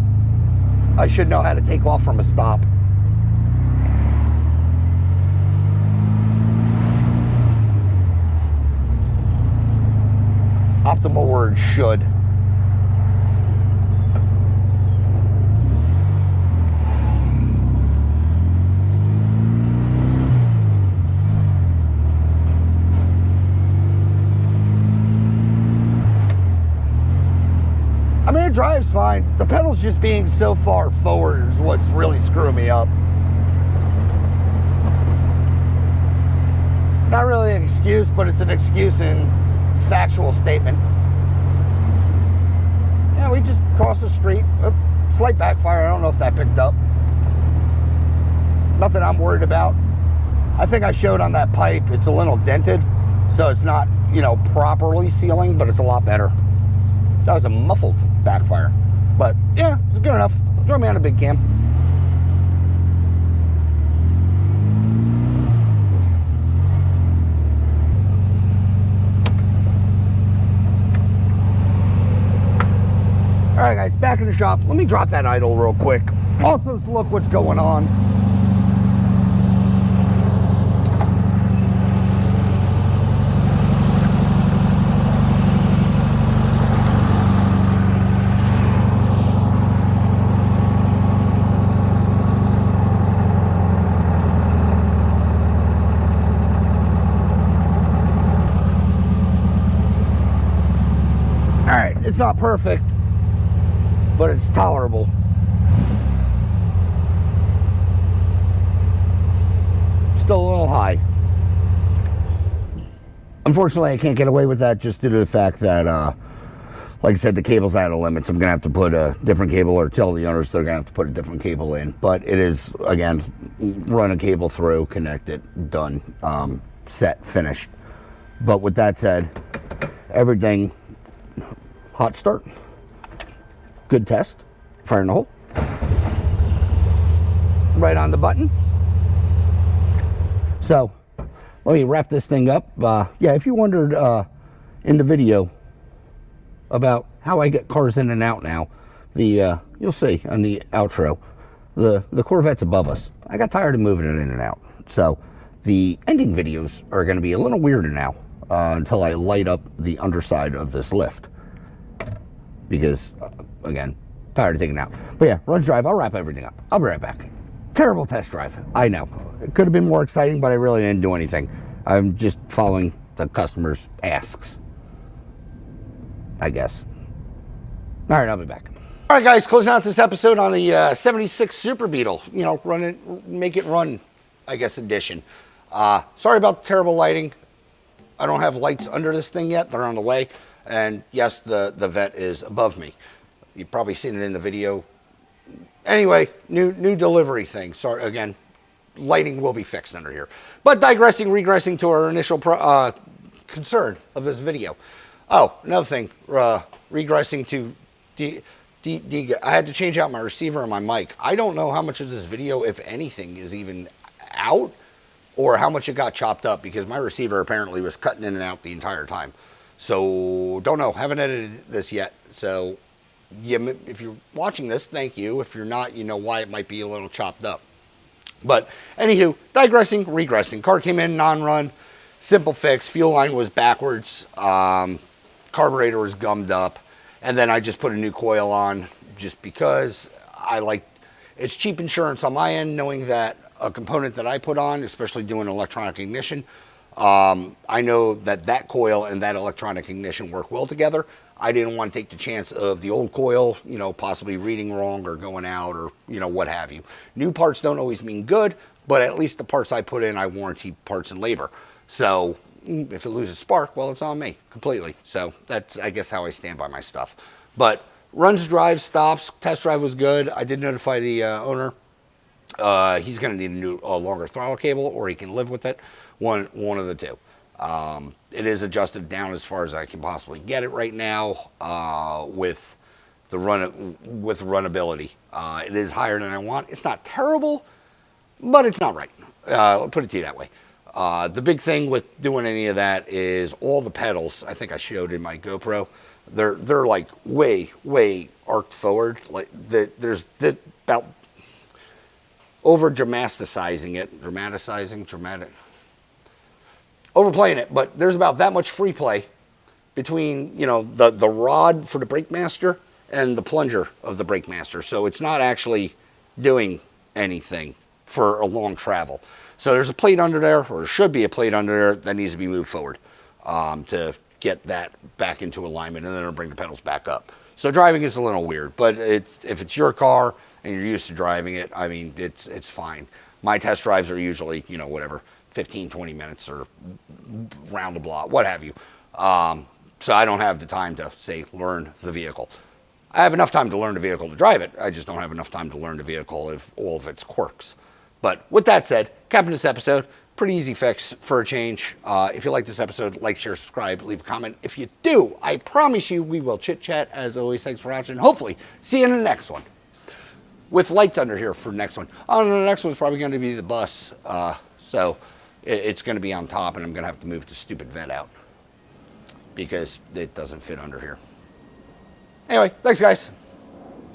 I should know how to take off from a stop. Optimal word, should. I mean, it drives fine. The pedals just being so far forward is what's really screwing me up. Not really an excuse, but it's an excuse in factual statement. Yeah, we just crossed the street. Slight backfire. I don't know if that picked up. Nothing I'm worried about. I think I showed on that pipe, it's a little dented, so it's not, properly sealing, but it's a lot better. That was a muffled backfire. But yeah, it's good enough. Throw me on a big cam. All right, guys, back in the shop. Let me drop that idle real quick. Also, look what's going on. All right, it's not perfect, but it's tolerable. Still a little high. Unfortunately, I can't get away with that just due to the fact that, like I said, the cable's out of limits. I'm going to have to put a different cable or tell the owners they're going to have to put a different cable in. But it is, again, run a cable through, connect it, done, set, finished. But with that said, everything, hot start. Good test. Fire in the hole. Right on the button. So, let me wrap this thing up. Yeah, if you wondered in the video about how I get cars in and out now, you'll see on the outro, the Corvette's above us. I got tired of moving it in and out. So, the ending videos are going to be a little weirder now until I light up the underside of this lift. Because, again, tired of taking it out. But yeah, runs drive. I'll wrap everything up. I'll be right back. Terrible test drive. I know. It could have been more exciting, but I really didn't do anything. I'm just following the customer's asks, I guess. All right, I'll be back. All right, guys, closing out this episode on the 76 Super Beetle. Make it run, I guess, edition. Sorry about the terrible lighting. I don't have lights under this thing yet. They're on the way. And yes, the vet is above me. You've probably seen it in the video. Anyway, new delivery thing. Sorry, again, lighting will be fixed under here. But regressing to our initial concern of this video. Oh, another thing, regressing to I had to change out my receiver and my mic. I don't know how much of this video, if anything, is even out or how much it got chopped up because my receiver apparently was cutting in and out the entire time. So, don't know. Haven't edited this yet. So, yeah, if you're watching this, thank you. If you're not, you know why it might be a little chopped up. But anywho, digressing, regressing. Car came in non-run, simple fix. Fuel line was backwards. Carburetor was gummed up, and then I just put a new coil on just because I like. It's cheap insurance on my end, knowing that a component that I put on, especially doing electronic ignition, I know that that coil and that electronic ignition work well together. I didn't want to take the chance of the old coil, possibly reading wrong or going out or, what have you. New parts don't always mean good, but at least the parts I put in, I warranty parts and labor. So if it loses spark, well, it's on me completely. So that's, I guess, how I stand by my stuff. But runs, drives, stops, test drive was good. I did notify the owner. He's going to need a longer throttle cable, or he can live with it. One of the two. It is adjusted down as far as I can possibly get it right now with the runnability. It is higher than I want. It's not terrible, but it's not right. I'll put it to you that way. The big thing with doing any of that is all the pedals. I think I showed in my GoPro. They're like way arced forward. Like there's about over dramatizing it, overplaying it, but there's about that much free play between, the rod for the brake master and the plunger of the brake master. So it's not actually doing anything for a long travel. So there's a plate under there, or there should be a plate under there that needs to be moved forward to get that back into alignment, and then it'll bring the pedals back up. So driving is a little weird, but if it's your car and you're used to driving it, I mean, it's fine. My test drives are usually, whatever, 15, 20 minutes or round the block, what have you. So I don't have the time to, say, learn the vehicle. I have enough time to learn the vehicle to drive it. I just don't have enough time to learn the vehicle of all of its quirks. But with that said, capping this episode, pretty easy fix for a change. If you like this episode, like, share, subscribe, leave a comment. If you do, I promise you we will chit chat. As always, thanks for watching. Hopefully, see you in the next one. With lights under here for the next one. Oh, no, the next one's probably going to be the bus. So it's going to be on top, and I'm going to have to move the stupid vent out because it doesn't fit under here. Anyway, thanks, guys.